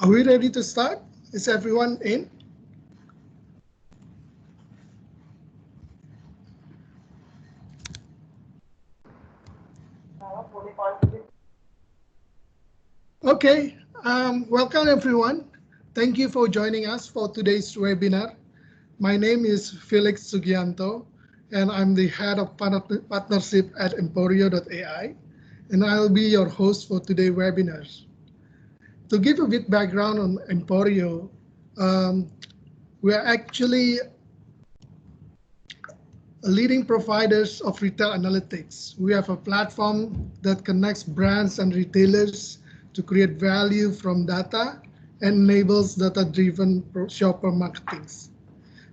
Are we ready to start? Is everyone in? Okay, welcome everyone. Thank you for joining us for today's webinar. My name is Felix Sugianto, and I'm the head of partnership at emporio.ai, and I'll be your host for today's webinars. To give a bit background on Emporio, we are actually leading providers of retail analytics. We have a platform that connects brands and retailers to create value from data and enables data-driven shopper marketing.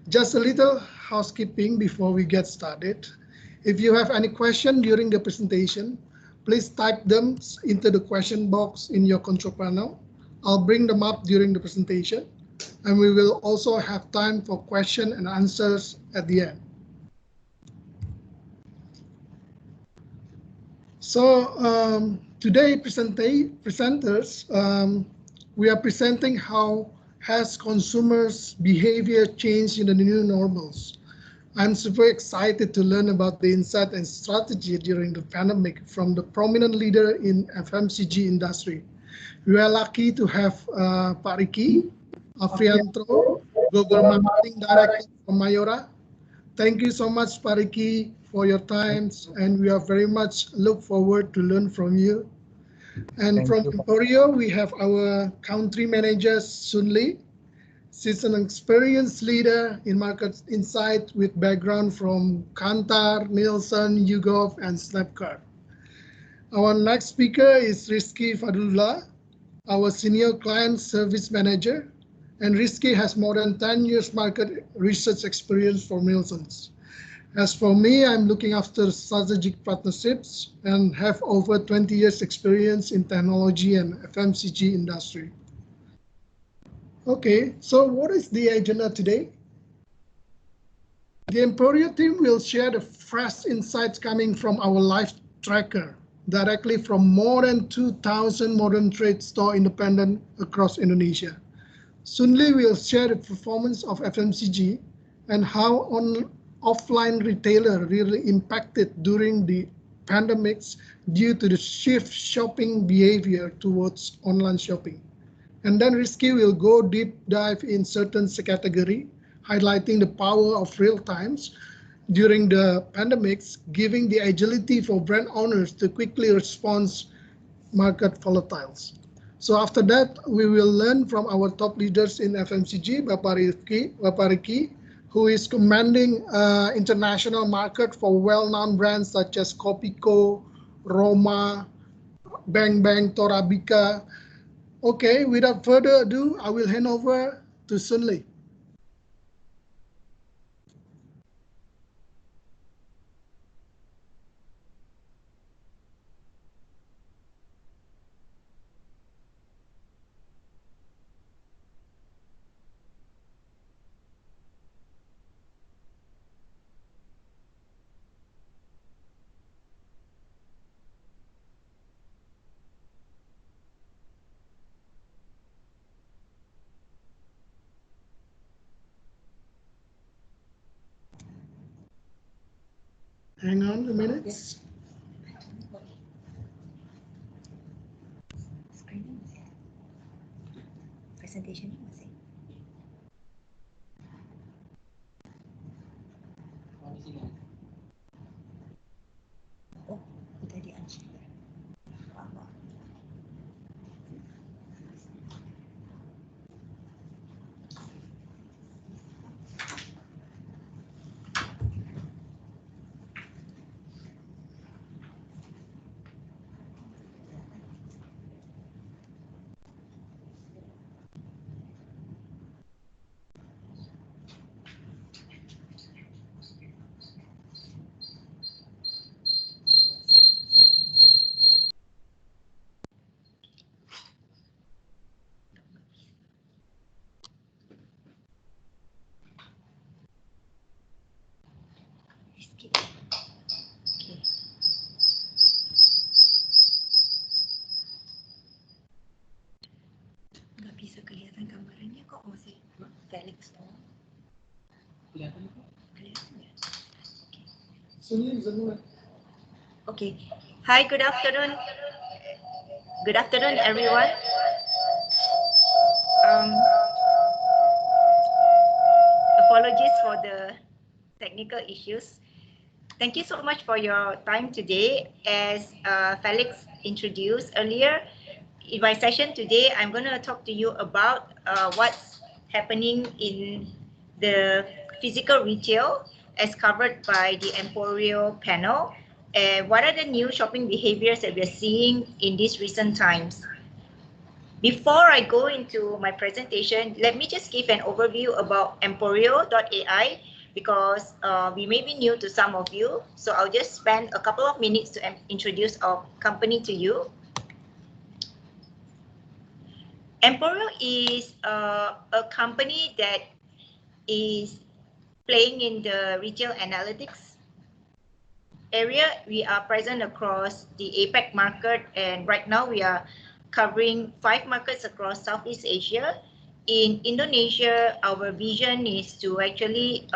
Just a little housekeeping before we get started. If you have any question during the presentation, please type them into the question box in your control panel. I'll bring them up during the presentation, and we will also have time for question and answers at the end. So today presenters, we are presenting how has consumers' behavior changed in the new normals. I'm super excited to learn about the insight and strategy during the pandemic from the prominent leader in FMCG industry. We are lucky to have Pak Riki Afriantro, Global Marketing Director from Mayora. Thank you so much, Pak Riki, for your time, and we are very much look forward to learn from you. And from Emporio, we have our country manager, Sun Lee. She's an experienced leader in market insight with background from Kantar, Nielsen, YouGov, and Snapcart. Our next speaker is Rizky Fadullah, our senior client service manager. And Rizky has more than 10 years market research experience for Nielsen's. As for me, I'm looking after strategic partnerships and have over 20 years experience in technology and FMCG industry. Okay, so what is the agenda today? The Emporio team will share the fresh insights coming from our live tracker directly from more than 2,000 modern trade store independent across Indonesia. Sun Lee will share the performance of FMCG and how offline retailer really impacted during the pandemics due to the shift shopping behavior towards online shopping. And then Rizky will go deep dive in certain category, highlighting the power of real times during the pandemics, giving the agility for brand owners to quickly respond market volatiles. So after that, we will learn from our top leaders in FMCG, Bapak Riki, who is commanding international market for well-known brands such as Kopiko, Roma, Bang Bang, Torabika. Okay, without further ado, I will hand over to Sun Lee. Hang on a minute. Yes. Presentation masih. Oh, udah di-unshare. Nggak bisa Okay. Hi, good afternoon. Good afternoon, everyone. Apologies for the technical issues. Thank you so much for your time today. As Felix introduced earlier, in my session today, I'm going to talk to you about what's happening in the physical retail as covered by the Emporio panel, and what are the new shopping behaviors that we're seeing in these recent times. Before I go into my presentation, let me just give an overview about emporio.ai because we may be new to some of you. So I'll just spend a couple of minutes to introduce our company to you. Emporio is a company that is playing in the retail analytics area. We are present across the APAC market, and right now we are covering 5 markets across Southeast Asia. In Indonesia, our vision is to actually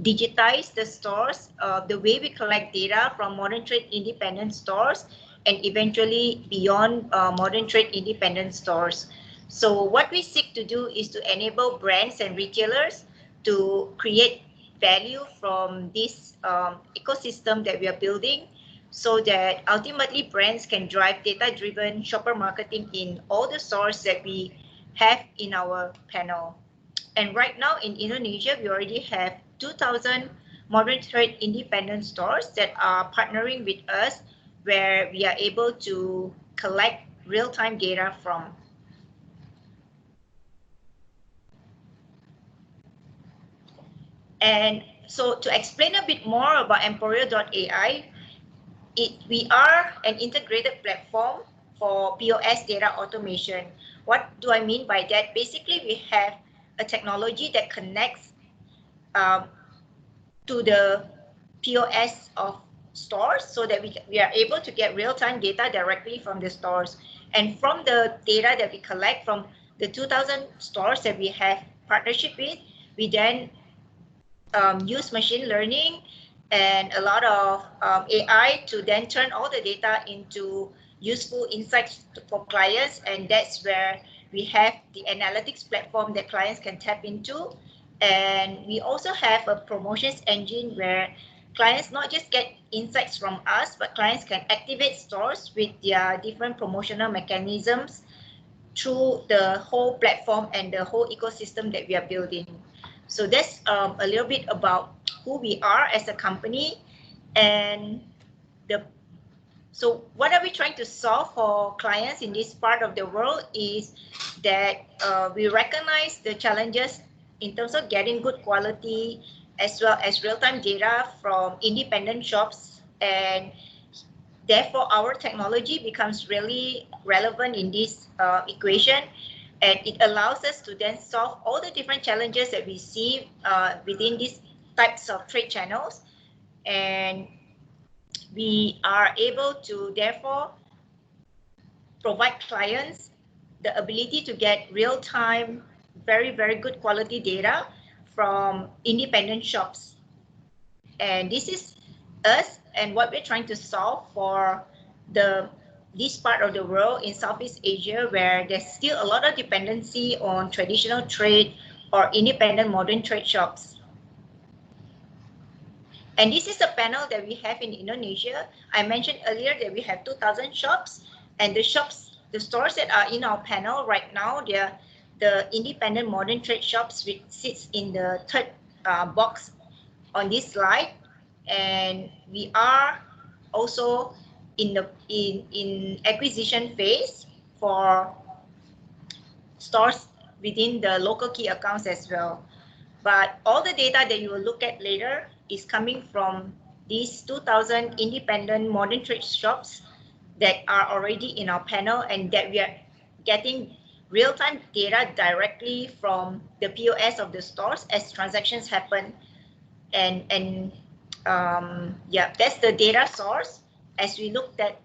digitize the stores, the way we collect data from modern trade independent stores and eventually beyond modern trade independent stores. So what we seek to do is to enable brands and retailers to create value from this ecosystem that we are building, so that ultimately brands can drive data-driven shopper marketing in all the stores that we have in our panel. And right now in Indonesia, we already have 2,000 modern trade independent stores that are partnering with us, where we are able to collect real-time data from. And so to explain a bit more about emporio.ai, we are an integrated platform for POS data automation. What do I mean by that? Basically, we have a technology that connects to the POS of stores so that we are able to get real-time data directly from the stores. And from the data that we collect from the 2,000 stores that we have partnership with, we then use machine learning and a lot of AI to then turn all the data into useful insights for clients. And that's where we have the analytics platform that clients can tap into. And we also have a promotions engine where clients not just get insights from us, but clients can activate stores with their different promotional mechanisms through the whole platform and the whole ecosystem that we are building. So that's a little bit about who we are as a company. And so what are we trying to solve for clients in this part of the world is that we recognize the challenges in terms of getting good quality as well as real-time data from independent shops, and therefore our technology becomes really relevant in this equation, and it allows us to then solve all the different challenges that we see within these types of trade channels. And we are able to therefore provide clients the ability to get real-time, very, very good quality data from independent shops. And this is us and what we're trying to solve for this part of the world in Southeast Asia, where there's still a lot of dependency on traditional trade or independent modern trade shops. And this is a panel that we have in Indonesia. I mentioned earlier that we have 2,000 shops, and the stores that are in our panel right now, they're the independent modern trade shops, which sits in the third box on this slide. And we are also in acquisition phase for stores within the local key accounts as well. But all the data that you will look at later is coming from these 2,000 independent modern trade shops that are already in our panel, and that we are getting real-time data directly from the POS of the stores as transactions happen. And yeah, that's the data source. As we look at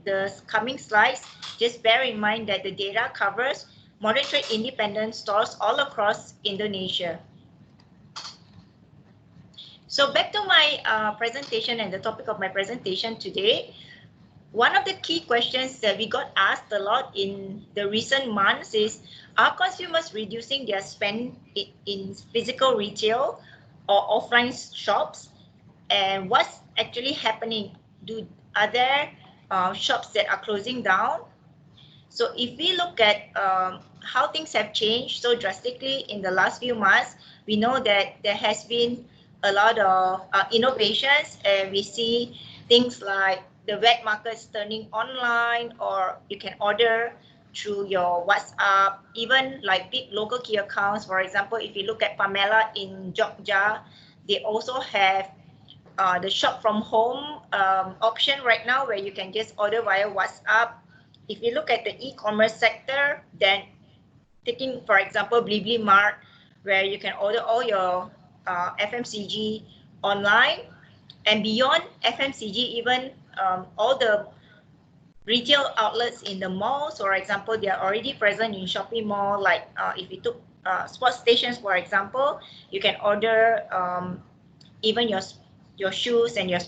the coming slides, just bear in mind that the data covers modern trade independent stores all across Indonesia. So back to my presentation and the topic of my presentation today. One of the key questions that we got asked a lot in the recent months is, are consumers reducing their spend in physical retail or offline shops? And what's actually happening? Are there shops that are closing down? So if we look at how things have changed so drastically in the last few months, we know that there has been a lot of innovations, and we see things like the wet markets turning online, or you can order through your WhatsApp, even like big local key accounts. For example, if you look at Pamela in Jogja, they also have the shop from home option right now, where you can just order via WhatsApp. If you look at the e-commerce sector, then taking, for example, Blibli Mart, where you can order all your FMCG online, and beyond FMCG, even all the retail outlets in the malls, for example, they are already present in shopping mall. Like if you took sports stations, for example, you can order even your shoes and your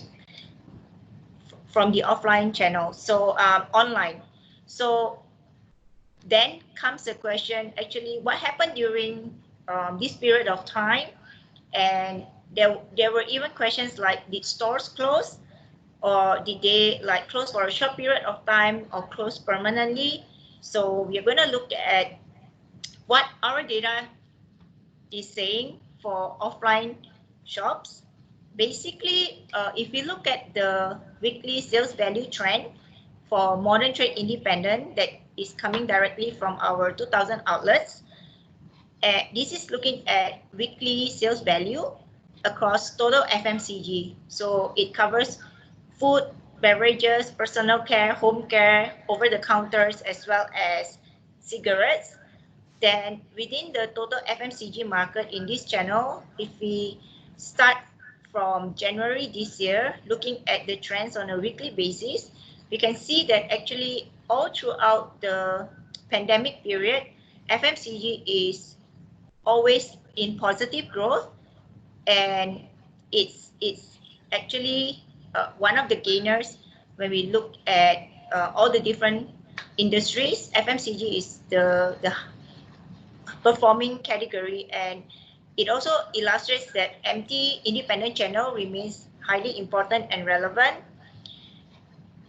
from the offline channel, so online. So then comes the question, actually, what happened during this period of time? And there were even questions like, did stores close, or did they like close for a short period of time or close permanently? So we're going to look at what our data is saying for offline shops. Basically, if we look at the weekly sales value trend for modern trade independent that is coming directly from our 2,000 outlets, this is looking at weekly sales value across total FMCG. So it covers food, beverages, personal care, home care, over the counters, as well as cigarettes. Then within the total FMCG market in this channel, if we start from January this year, looking at the trends on a weekly basis, we can see that actually all throughout the pandemic period, FMCG is always in positive growth, and it's actually one of the gainers when we look at all the different industries. FMCG is the performing category, and it also illustrates that MT independent channel remains highly important and relevant.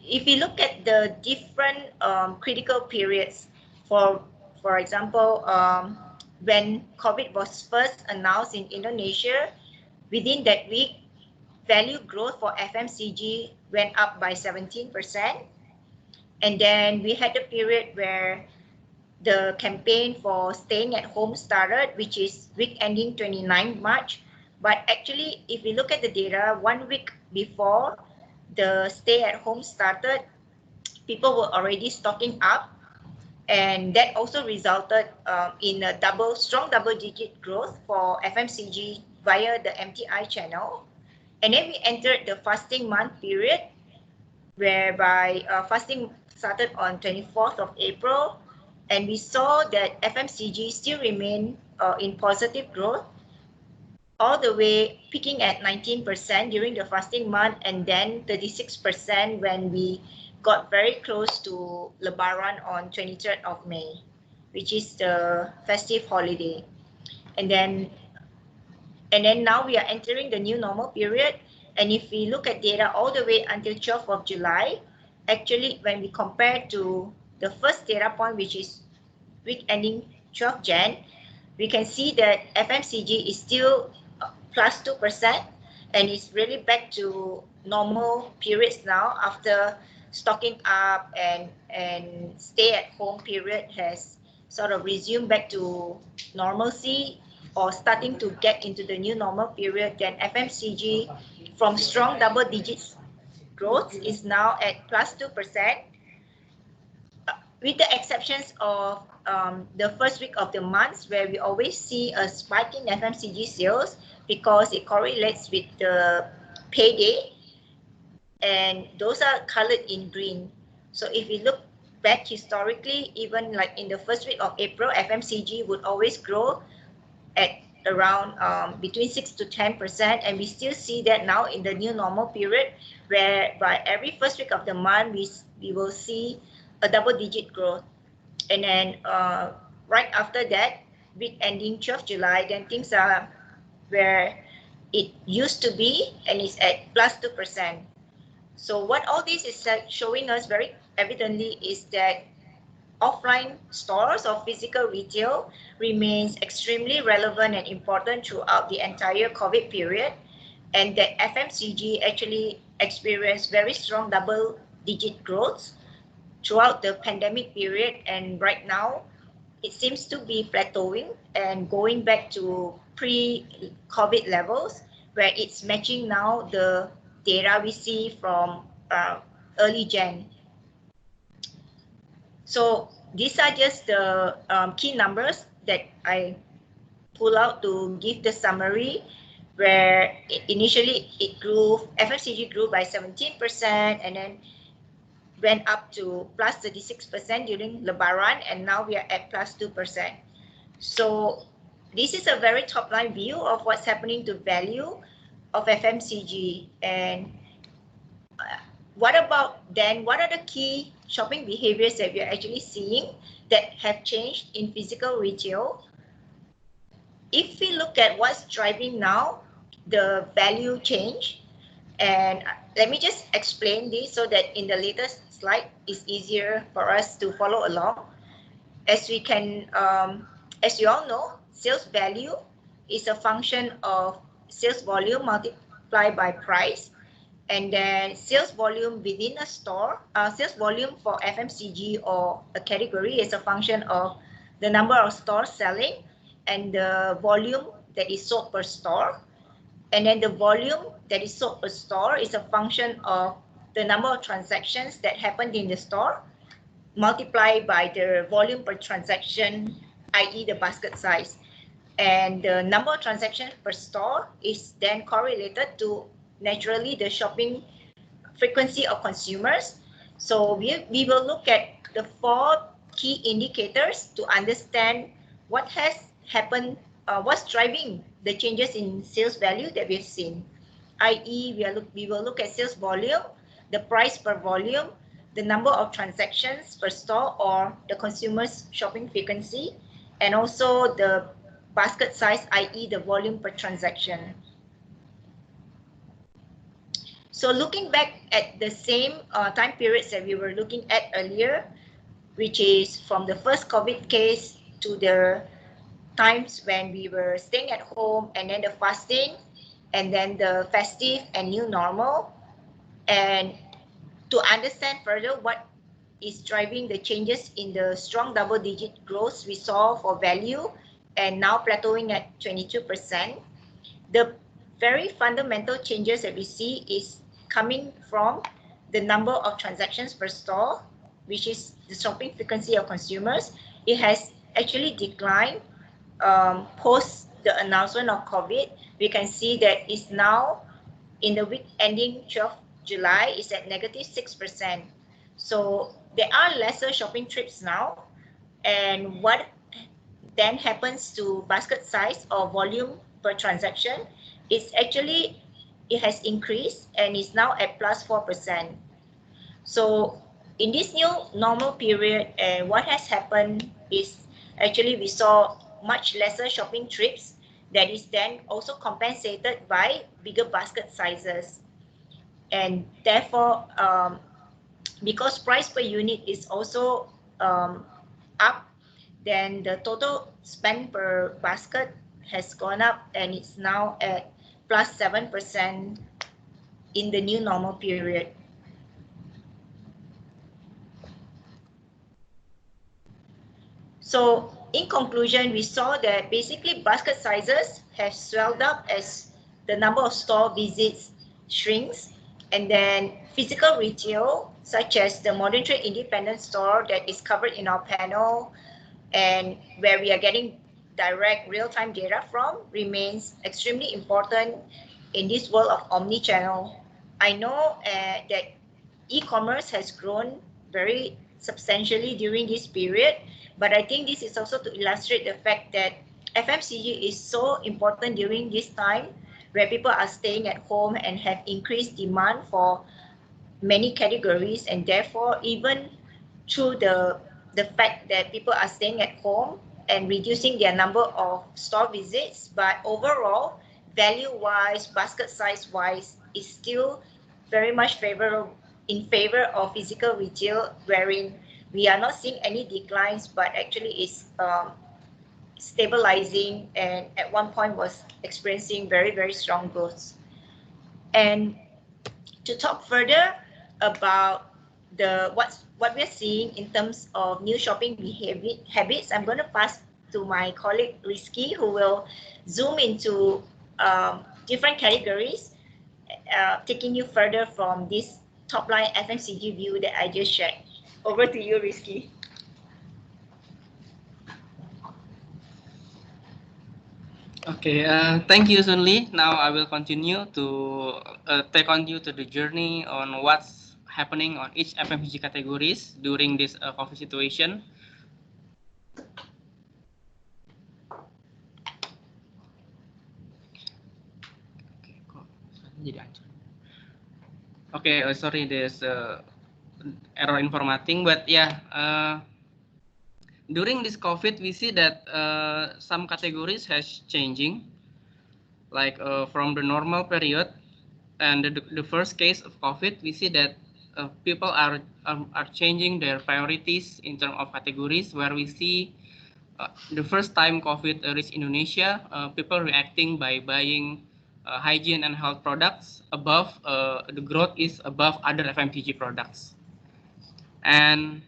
If we look at the different critical periods, for example, when COVID was first announced in Indonesia, within that week, value growth for FMCG went up by 17%. And then we had a period where the campaign for staying at home started, which is week ending 29 March. But actually, if we look at the data, 1 week before the stay at home started, people were already stocking up. And that also resulted in a strong double-digit growth for FMCG via the MTI channel. And then we entered the fasting month period, whereby fasting started on 24th of April. And we saw that FMCG still remain in positive growth, all the way peaking at 19% during the fasting month, and then 36% when we got very close to Lebaran on 23rd of May, which is the festive holiday. And then now we are entering the new normal period. And if we look at data all the way until 12th of July, actually, when we compare to the first data point, which is week ending 12th Jan, we can see that FMCG is still plus 2%, and it's really back to normal periods now after stocking up, and stay at home period has sort of resumed back to normalcy, or starting to get into the new normal period. Then FMCG from strong double digits growth is now at plus 2%, with the exceptions of the first week of the month, where we always see a spike in FMCG sales because it correlates with the payday, and those are colored in green. So if we look back historically, even like in the first week of April, FMCG would always grow at around between 6 to 10%, and we still see that now in the new normal period, where by every first week of the month we will see a double-digit growth, and then right after that, week ending 12th July, then things are where it used to be, and it's at plus 2%. So what all this is showing us very evidently is that offline stores or physical retail remains extremely relevant and important throughout the entire COVID period, and that FMCG actually experienced very strong double-digit growth throughout the pandemic period, and right now it seems to be plateauing and going back to pre-COVID levels, where it's matching now the data we see from early Jan. So these are just the key numbers that I pull out to give the summary, where initially FMCG grew by 17%, and then went up to plus 36% during Lebaran, and now we are at plus 2%. So this is a very top line view of what's happening to value of FMCG. And what about then, what are the key shopping behaviors that we are actually seeing that have changed in physical retail? If we look at what's driving now the value change, and let me just explain this so that in the latest slide it's easier for us to follow along. As we can, as you all know, sales value is a function of sales volume multiplied by price, and then sales volume within a store, sales volume for FMCG or a category is a function of the number of stores selling and the volume that is sold per store. And then the volume that is sold per store is a function of the number of transactions that happened in the store multiplied by the volume per transaction, i.e. the basket size. And the number of transactions per store is then correlated to naturally the shopping frequency of consumers. So we will look at the 4 key indicators to understand what has happened, what's driving the changes in sales value that we've seen, i.e. we will look at sales volume, the price per volume, the number of transactions per store or the consumer's shopping frequency, and also the basket size, i.e. the volume per transaction. So looking back at the same time periods that we were looking at earlier, which is from the first COVID case to the times when we were staying at home, and then the fasting, and then the festive and new normal, and to understand further what is driving the changes in the strong double-digit growth we saw for value and now plateauing at 22%, the very fundamental changes that we see is coming from the number of transactions per store, which is the shopping frequency of consumers. It has actually declined post the announcement of COVID. We can see that it's now in the week ending 12th July is at negative 6%. So there are lesser shopping trips now, and what then happens to basket size or volume per transaction is actually, it has increased and is now at plus 4%. So in this new normal period, and what has happened is actually we saw much lesser shopping trips that is then also compensated by bigger basket sizes. And therefore, because price per unit is also up, then the total spend per basket has gone up and it's now at plus 7% in the new normal period. So in conclusion, we saw that basically basket sizes have swelled up as the number of store visits shrinks, and then physical retail, such as the modern trade independent store that is covered in our panel and where we are getting direct real-time data from, remains extremely important in this world of omni-channel. I know that e-commerce has grown very substantially during this period, but I think this is also to illustrate the fact that FMCG is so important during this time where people are staying at home and have increased demand for many categories, and therefore even through the fact that people are staying at home and reducing their number of store visits, but overall value wise, basket size wise, is still very much in favor of physical retail, wherein we are not seeing any declines, but actually is stabilizing, and at one point was experiencing very strong growth. And to talk further about what we're seeing in terms of new shopping habits, I'm going to pass to my colleague Rizky, who will zoom into different categories, taking you further from this top line FMCG view that I just shared. Over to you, Rizky. Okay, thank you, Sunli. Now I will continue to take on you to the journey on what's happening on each FMCG categories during this COVID situation. Okay, sorry, there's error in formatting, but yeah, during this COVID, we see that some categories has changing, like from the normal period and the first case of COVID, we see that people are changing their priorities in terms of categories, where we see the first time COVID reached Indonesia, people reacting by buying hygiene and health products above, the growth is above other FMCG products. And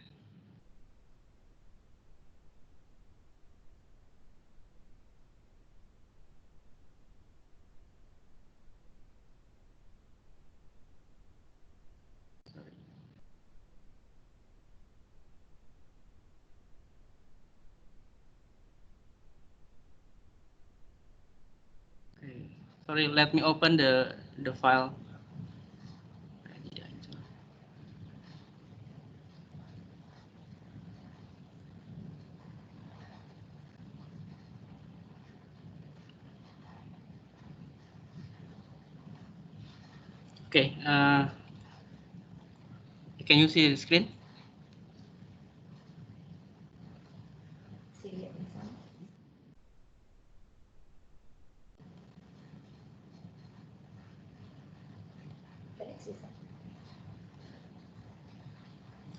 sorry, let me open the file. Okay, can you see the screen?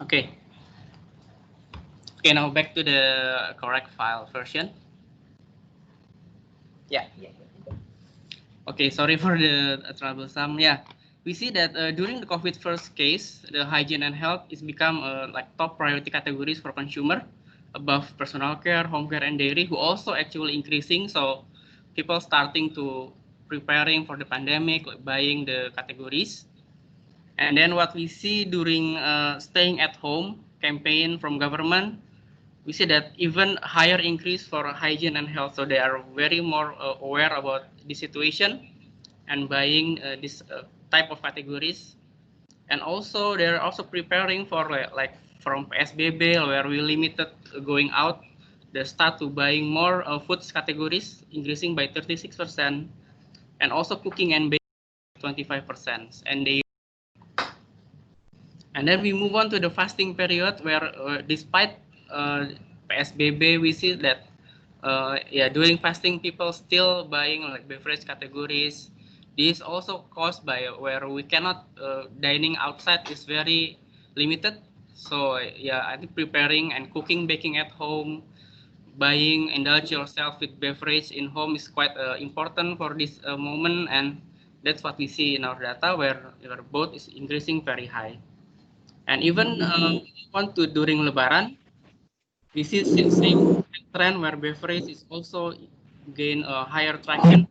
Okay. Okay, now back to the correct file version. Yeah. Okay, sorry for the troublesome. Yeah, we see that during the COVID first case, the hygiene and health is become like top priority categories for consumer, above personal care, home care, and dairy, who also actually increasing. So people starting to preparing for the pandemic, like buying the categories. And then what we see during staying at home campaign from government, we see that even higher increase for hygiene and health. So they are very more aware about the situation and buying this type of categories. And also they're also preparing for like from PSBB, where we limited going out, they start to buying more foods categories, increasing by 36%, and also cooking and baking 25%. And then we move on to the fasting period, where despite PSBB, we see that during fasting, people still buying like beverage categories. This is also caused by where we cannot dining outside is very limited. So yeah, I think preparing and cooking, baking at home, buying, indulge yourself with beverage in home is quite important for this moment, and that's what we see in our data, where both is increasing very high. And even on to during Lebaran, we see the same trend where beverage is also gain a higher traction,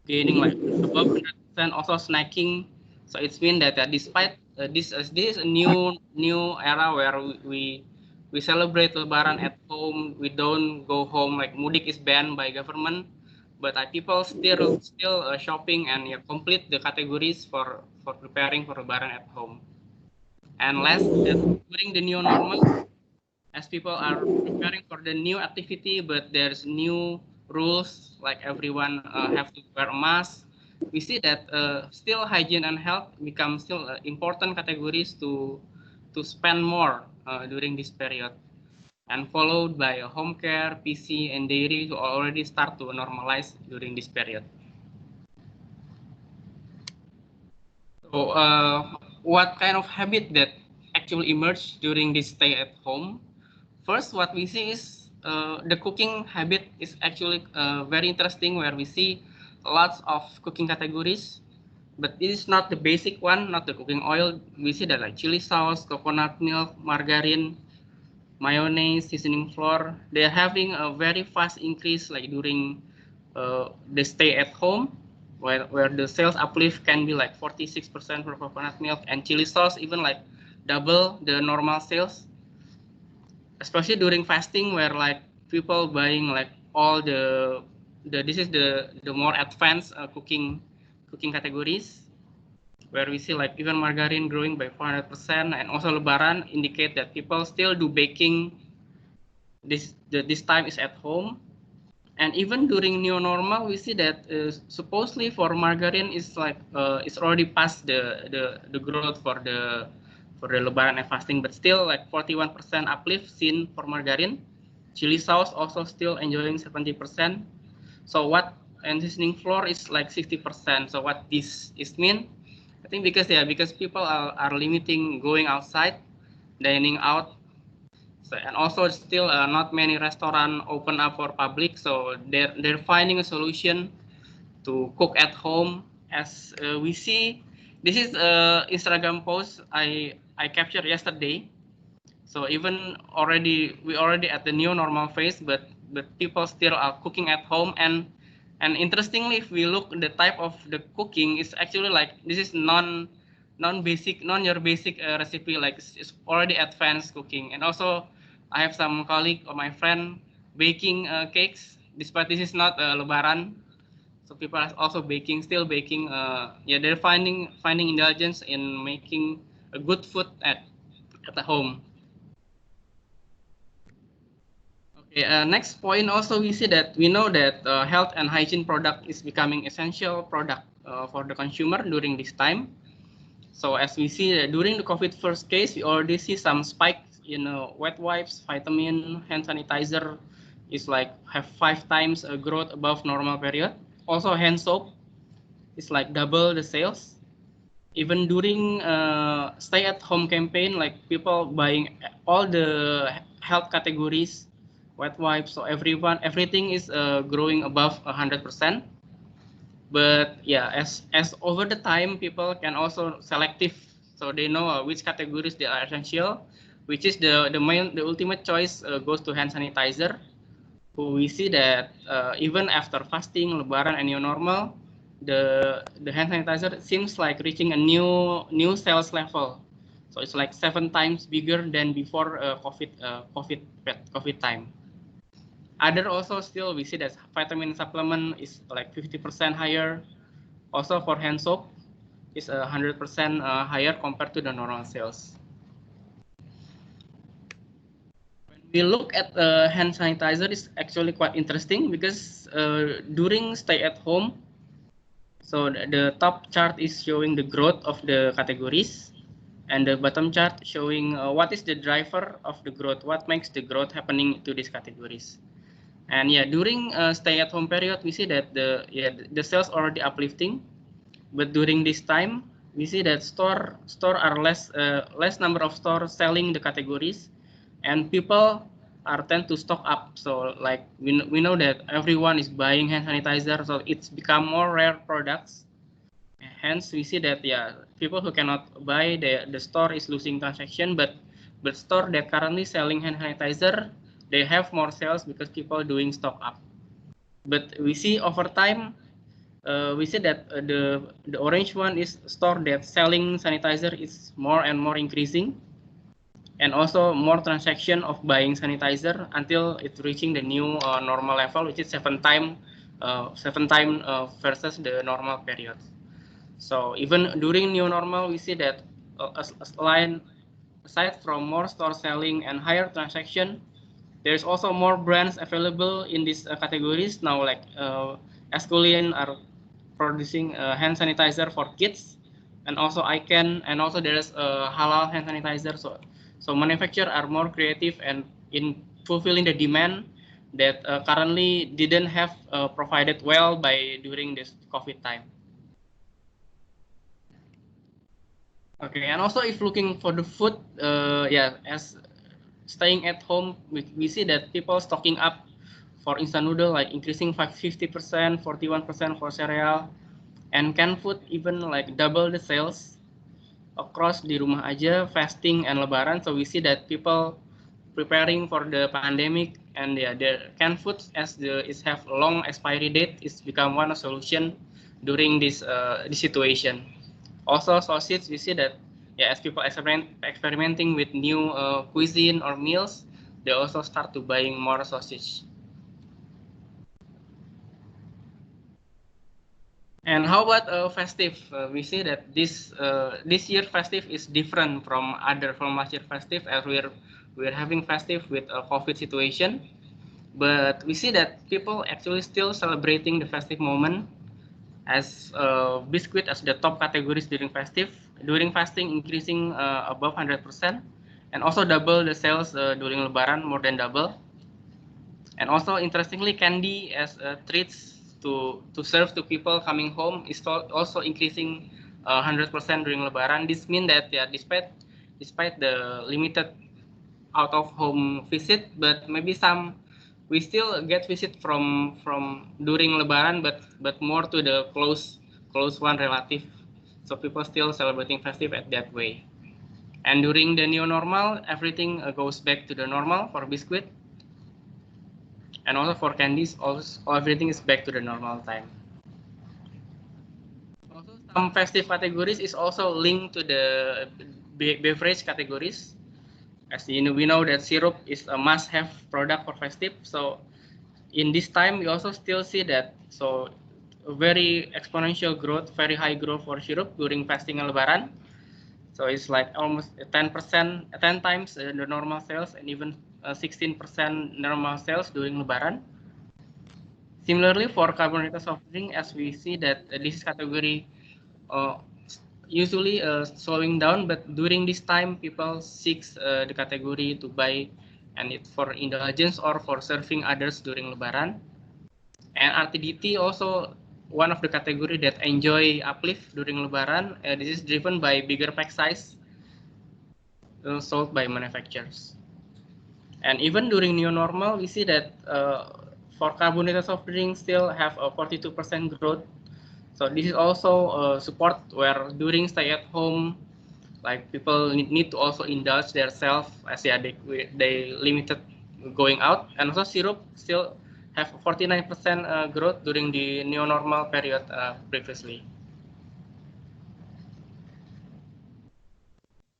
gaining like above 100%. Also snacking. So it's mean that despite this is a new era where we celebrate Lebaran at home. We don't go home, like mudik is banned by government, but people still shopping and complete the categories for preparing for Lebaran at home. And last, during the new normal, as people are preparing for the new activity, but there's new rules, like everyone have to wear a mask, we see that still hygiene and health become still important categories to spend more during this period, and followed by home care, PC, and dairy to already start to normalize during this period. So what kind of habit that actually emerged during this stay at home? First, what we see is the cooking habit is actually very interesting, where we see lots of cooking categories, but this is not the basic one, not the cooking oil. We see that like chili sauce, coconut milk, margarine, mayonnaise, seasoning flour, they're having a very fast increase like during the stay at home, where the sales uplift can be like 46% for coconut milk, and chili sauce even like double the normal sales, especially during fasting, where like people buying like all the this is the more advanced cooking categories, where we see like even margarine growing by 400%, and also Lebaran indicate that people still do baking. This time is at home, and even during new normal, we see that supposedly for margarine is like it's already past the growth for the Lebaran and fasting, but still like 41% uplift seen for margarine. Chili sauce also still enjoying 70%. So what, and seasoning flour is like 60%. So what this is mean? I think because people are limiting going outside, dining out. So, and also still not many restaurants open up for public, so they're finding a solution to cook at home. As we see, this is Instagram post I captured yesterday. So even we already at the new normal phase, but people still are cooking at home, and interestingly, if we look the type of the cooking, is actually like this is non your basic recipe, like it's already advanced cooking. And also I have some colleague or my friend baking cakes, despite this is not Lebaran. So people are also still baking. Yeah, they're finding indulgence in making a good food at the home. Okay, next point, also we see that we know that health and hygiene product is becoming essential product for the consumer during this time. So as we see during the COVID first case, we already see some spike in wet wipes, vitamin, hand sanitizer is like have 5 times a growth above normal period. Also hand soap is like double the sales. Even during stay at home campaign, like people buying all the health categories, wet wipes, so everything is growing above 100%. But yeah, as over the time, people can also selective, so they know which categories they are essential, which is the ultimate choice goes to hand sanitizer. Who we see that even after fasting, Lebaran, and new normal, the hand sanitizer seems like reaching a new sales level. So it's like 7 times bigger than before COVID time. Other also still we see that vitamin supplement is like 50% higher. Also for hand soap is 100% higher compared to the normal sales. When we look at hand sanitizer, is actually quite interesting because during stay at home, so the top chart is showing the growth of the categories, and the bottom chart showing what is the driver of the growth, what makes the growth happening to these categories. And yeah, during stay-at-home period, we see that the sales already uplifting, but during this time, we see that store are less number of stores selling the categories, and people are tend to stock up. So like we know that everyone is buying hand sanitizer, so it's become more rare products. Hence, we see that people who cannot buy, the store is losing transaction, but store that currently selling hand sanitizer, they have more sales because people doing stock up. But we see over time, we see that the orange one is store that selling sanitizer is more and more increasing, and also more transaction of buying sanitizer until it's reaching the new normal level, which is 7 times versus the normal period. So even during new normal, we see that aside from more store selling and higher transaction, There's also more brands available in these categories now, like Esculin are producing hand sanitizer for kids, and also Icon, and also there's halal hand sanitizer. So manufacturers are more creative and in fulfilling the demand that currently didn't have provided well by during this COVID time. Okay, and also if looking for the food, yeah, as staying at home, we see that people stocking up for instant noodle, like increasing 50%, 41% for cereal, and canned food even like double the sales across di rumah aja, fasting and lebaran. So we see that people preparing for the pandemic, and yeah, the canned foods as is have long expiry date is become one solution during this situation. Also sausage, we see that yeah, as people experimenting with new cuisine or meals, they also start to buying more sausage. And how about festive? We see that this year festive is different from last year festive, as we're having festive with a COVID situation. But we see that people actually still celebrating the festive moment, as biscuit as the top categories during festive. During fasting increasing above 100%, and also double the sales during Lebaran, more than double. And also interestingly, candy as treats to serve to people coming home is also increasing 100% during Lebaran. This means that yeah, despite the limited out of home visit, but maybe we still get visit from during Lebaran, but more to the close one relative. So people still celebrating festive at that way. And during the new normal, everything goes back to the normal for biscuit. And also for candies, also everything is back to the normal time. Also, some festive categories is also linked to the beverage categories. As you know, we know that syrup is a must-have product for festive. So in this time, we also still see that very exponential growth, very high growth for syrup during fasting and Lebaran. So it's like almost 10%, 10 times the normal sales, and even 16% normal sales during Lebaran. Similarly, for carbonated soft drink, as we see that this category usually slowing down, but during this time, people seek the category to buy, and it's for indulgence or for serving others during Lebaran. And RTDT also one of the category that enjoy uplift during Lebaran. This is driven by bigger pack size sold by manufacturers. And even during new normal, we see that for carbonated soft drinks still have a 42% growth. So this is also support where during stay at home, like people need to also indulge themselves, as yeah, they limited going out. And also syrup still have 49% growth during the new normal period previously.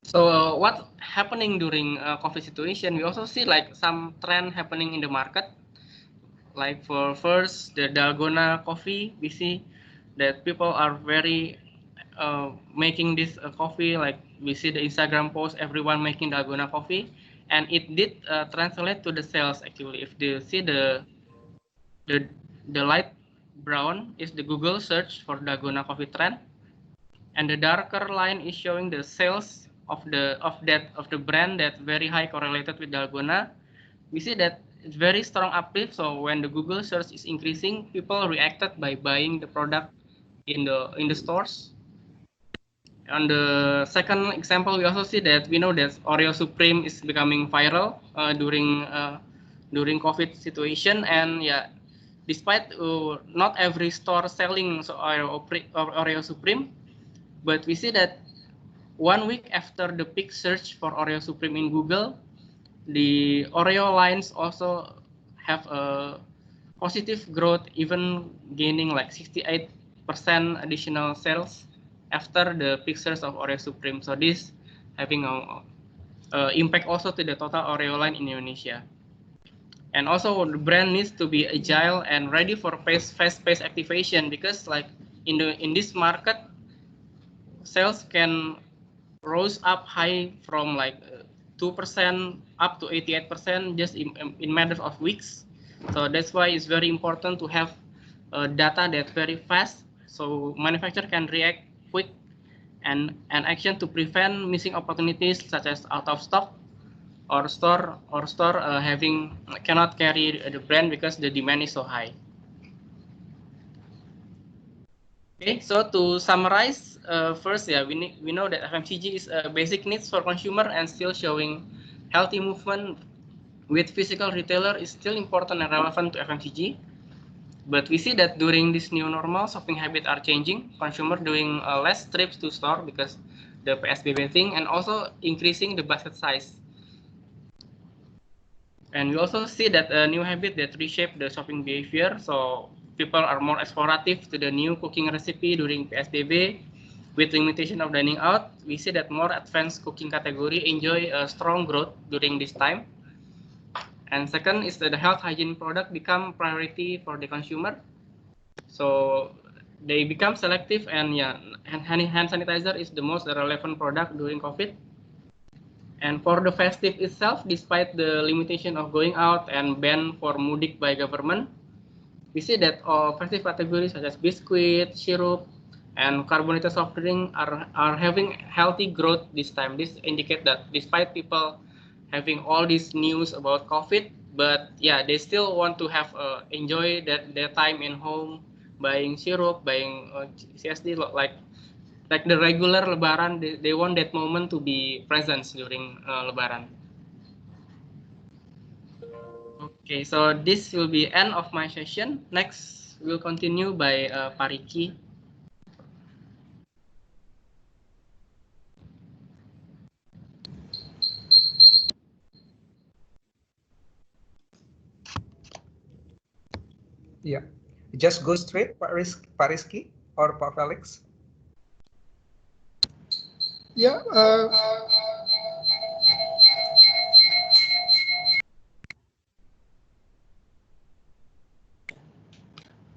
So what's happening during COVID situation? We also see like some trend happening in the market. Like for first, the Dalgona coffee, we see that people are very making this coffee. Like we see the Instagram post, everyone making Dalgona coffee, and it did translate to the sales actually. If you see the light brown is the Google search for Dalgona coffee trend, and the darker line is showing the sales of the brand that very high correlated with Dalgona. We see that it's very strong uplift. So when the Google search is increasing, people reacted by buying the product in the stores. On the second example, we also see that we know that Oreo Supreme is becoming viral during COVID situation, and yeah, despite not every store selling Oreo Supreme, but we see that 1 week after the peak search for Oreo Supreme in Google, the Oreo lines also have a positive growth, even gaining like 68% additional sales after the peak search of Oreo Supreme. So this having a impact also to the total Oreo line in Indonesia. And also the brand needs to be agile and ready for fast-paced activation, because like in this market, sales can rose up high from like 2% up to 88% just in matter of weeks. So that's why it's very important to have data that's very fast, so manufacturer can react quick and action to prevent missing opportunities such as out of stock or store having cannot carry the brand because the demand is so high. Okay, so to summarize, first, yeah, we know that FMCG is a basic needs for consumer and still showing healthy movement with physical retailer is still important and relevant to FMCG. But we see that during this new normal, shopping habits are changing. Consumer doing less trips to store because the PSBB thing, and also increasing the basket size. And we also see that a new habit that reshape the shopping behavior. So people are more explorative to the new cooking recipe during PSBB. With limitation of dining out, we see that more advanced cooking category enjoy a strong growth during this time. And second is that the health hygiene product become priority for the consumer. So they become selective, and yeah, hand sanitizer is the most relevant product during COVID. And for the festive itself, despite the limitation of going out and ban for mudik by government, we see that all festive categories such as biscuit, syrup, and carbonated soft drink are having healthy growth this time. This indicates that despite people having all this news about COVID, but yeah, they still want to have enjoy their time in home, buying syrup, buying CSD, like the regular Lebaran. They want that moment to be present during Lebaran. Okay, so this will be end of my session. Next, we'll continue by Pariki. Yeah, just go straight, Pak Rizky or Pak Felix. Yeah.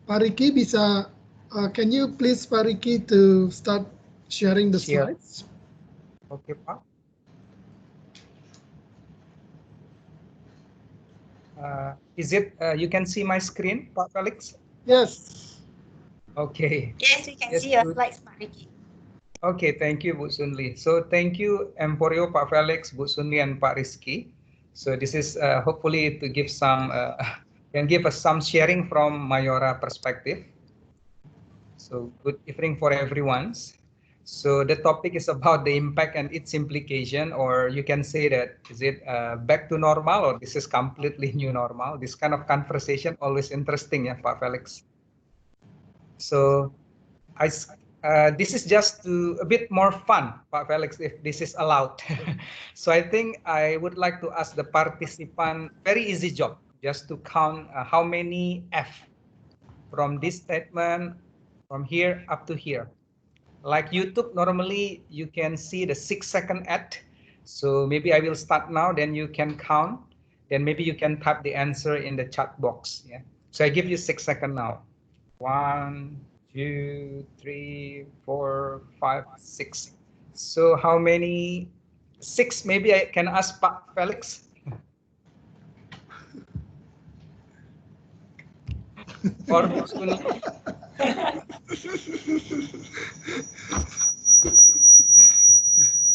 Pariki bisa, can you please Pariki to start sharing the slides? Okay, Pak. Is it, you can see my screen, Pak Felix? Yes. Okay. Yes, we can see your slides, Pariki. Okay, thank you, Bu Sunli. So thank you, Emporio, Pak Felix, Bu Sunli, and Pak Rizky. So this is hopefully to give some, can give us some sharing from Mayora perspective. So good evening for everyone. So the topic is about the impact and its implication, or you can say that, is it back to normal or this is completely new normal? This kind of conversation always interesting, yeah, Pak Felix. So this is just to a bit more fun, Pak Felix, if this is allowed. So I think I would like to ask the participant very easy job, just to count how many F from this statement from here up to here. Like YouTube, normally you can see the 6-second ad. So maybe I will start now, then you can count. Then maybe you can type the answer in the chat box. Yeah. So I give you 6 seconds now. 1, 2, 3, 4, 5, 6. So how many? 6, maybe I can ask Pak Felix. Or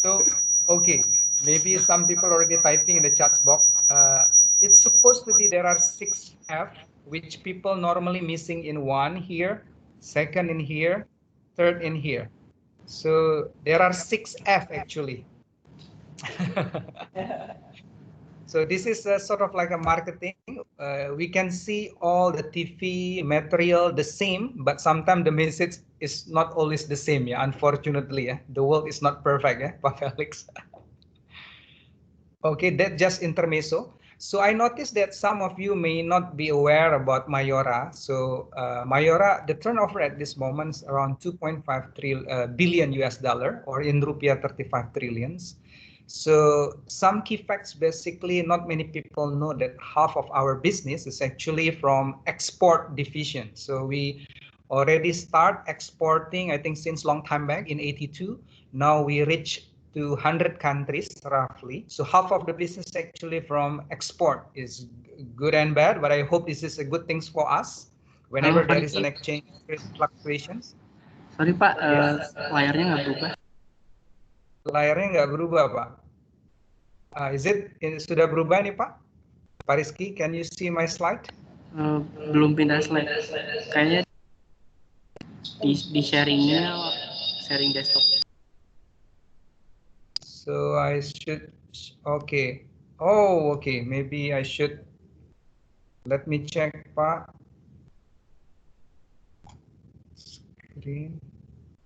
so, okay, maybe some people already typing in the chat box. It's supposed to be there are 6 F, which people normally missing in 1 here, 2nd in here, 3rd in here. So there are 6 F actually. So this is sort of like a marketing. We can see all the TV material the same, but sometimes the message is not always the same. Yeah, unfortunately, yeah, the world is not perfect. Yeah, Pak Felix. Okay, that just intermezzo. So I noticed that some of you may not be aware about Mayora. So Mayora, the turnover at this moment is around 2.5 billion US dollar, or in rupiah 35 trillions. So some key facts, basically, not many people know that half of our business is actually from export division. So we already start exporting, I think, since long time back in 82. Now we reach to 100 countries roughly. So half of the business actually from export is good and bad, but I hope this is a good thing for us whenever there is an exchange rate fluctuations. Sorry Pak, layarnya nggak berubah. Layarnya nggak berubah Pak. Sudah berubah nih Pak? Pak Rizky, can you see my slide? Belum pindah slide. Kayaknya di sharingnya, sharing desktop. So I should, okay. Oh, okay. Maybe I should, let me check Pak. Screen.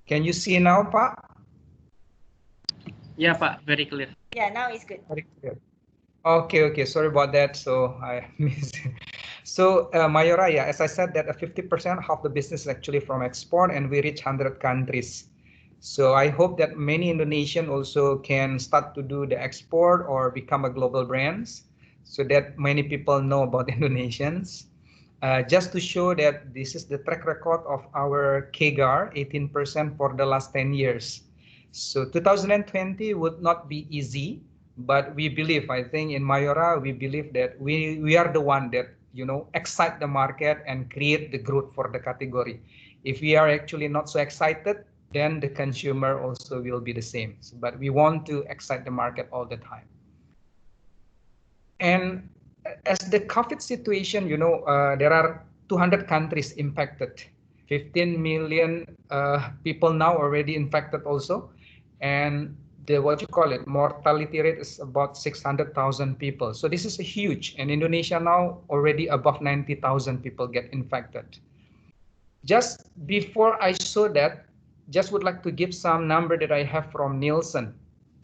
Can you see now Pak? Yeah Pak, very clear. Yeah, now it's good. Very clear. Okay. Sorry about that. So I missed it. So Mayora, yeah, as I said that 50% of the business is actually from export and we reach 100 countries. So I hope that many Indonesian also can start to do the export or become a global brands so that many people know about Indonesians. Just to show that this is the track record of our CAGR, 18% for the last 10 years. So 2020 would not be easy, but we believe, I think in Mayora, we believe that we are the one that, excite the market and create the growth for the category. If we are actually not so excited, then the consumer also will be the same. But we want to excite the market all the time. And as the COVID situation, there are 200 countries impacted, 15 million people now already infected also. And the mortality rate is about 600,000 people. So this is a huge, and Indonesia now already above 90,000 people get infected. Just before I show that, just would like to give some number that I have from Nielsen.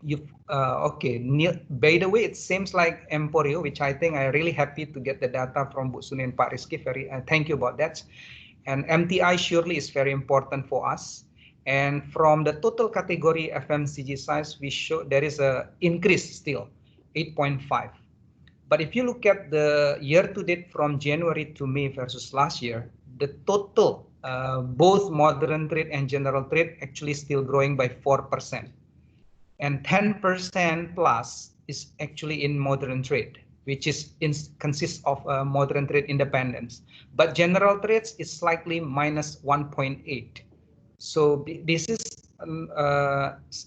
By the way, it seems like Emporio, which I think I'm really happy to get the data from Bu Suni and Pak Rizky. Thank you about that. And MTI surely is very important for us. And from the total category FMCG size, we show there is a increase still, 8.5. But if you look at the year to date from January to May versus last year, the total, both modern trade and general trade actually still growing by 4%. And 10% plus is actually in modern trade, which consists of modern trade independents. But general trades is slightly minus 1.8. So this is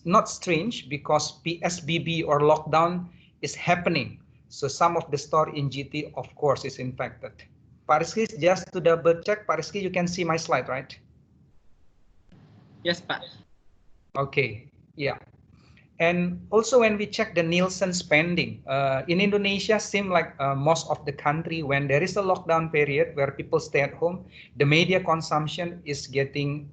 not strange because PSBB or lockdown is happening. So some of the store in GT, of course, is infected. Pak Rizky, just to double check, Pak Rizky, you can see my slide, right? Yes, Pak. Okay, yeah. And also when we check the Nielsen spending, in Indonesia, seem like most of the country, when there is a lockdown period where people stay at home, the media consumption is getting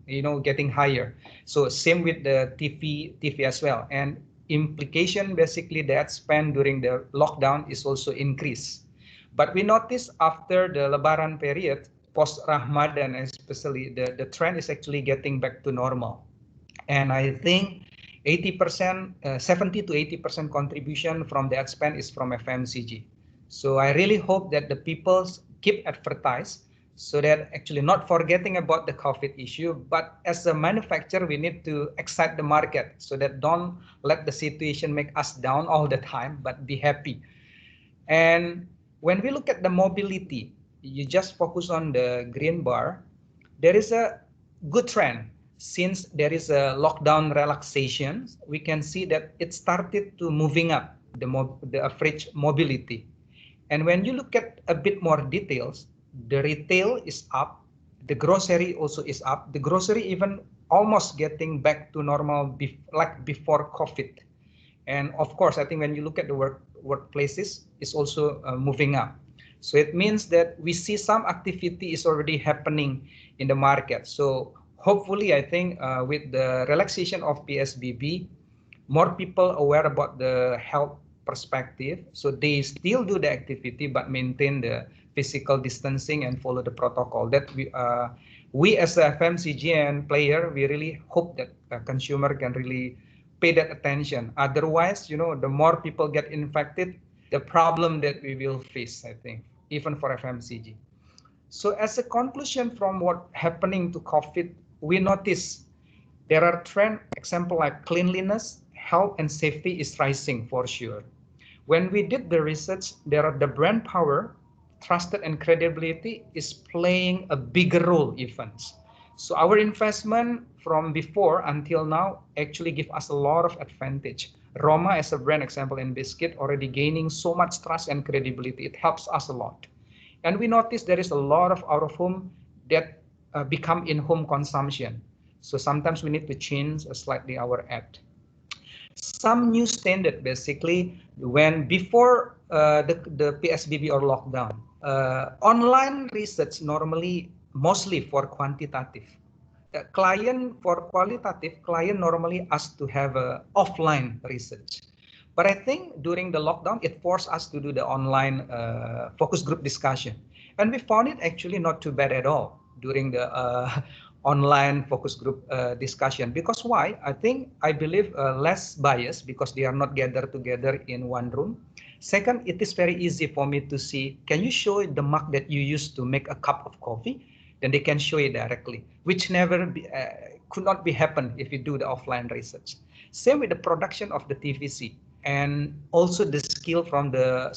higher. So same with the TV as well. And implication, basically, that spend during the lockdown is also increased. But we notice after the Lebaran period, post-Ramadan especially, the trend is actually getting back to normal. And I think 80%, 70 to 80% contribution from the ad spend is from FMCG. So I really hope that the people keep advertise so that actually not forgetting about the COVID issue, but as a manufacturer, we need to excite the market so that don't let the situation make us down all the time, but be happy. And when we look at the mobility, you just focus on the green bar, there is a good trend. Since there is a lockdown relaxation, we can see that it started to moving up the average mobility. And when you look at a bit more details, the retail is up, the grocery also is up. The grocery even almost getting back to normal like before COVID. And of course, I think when you look at the workplaces, it's also moving up. So it means that we see some activity is already happening in the market. So hopefully, I think with the relaxation of PSBB, more people aware about the health perspective. So they still do the activity, but maintain the physical distancing and follow the protocol. That we as a FMCG and player, we really hope that a consumer can really pay that attention. Otherwise, the more people get infected, the problem that we will face, I think, even for FMCG. So as a conclusion from what happening to COVID, we notice there are trend example like cleanliness, health and safety is rising for sure. When we did the research, the brand power, trusted and credibility is playing a bigger role even. So our investment from before until now actually give us a lot of advantage. Roma as a brand example in biscuit already gaining so much trust and credibility. It helps us a lot. And we notice there is a lot of out of home that become in-home consumption. So sometimes we need to change slightly our ad. Some new standard basically when before the PSBB or lockdown, online research normally mostly for quantitative. Client for qualitative, client normally asked to have a offline research. But I think during the lockdown, it forced us to do the online focus group discussion. And we found it actually not too bad at all during the online focus group discussion. Because why? I believe less bias because they are not gathered together in one room. Second, it is very easy for me to see, can you show the mug that you used to make a cup of coffee? Then they can show it directly, which could not be happen if you do the offline research. Same with the production of the TVC and also the skill from the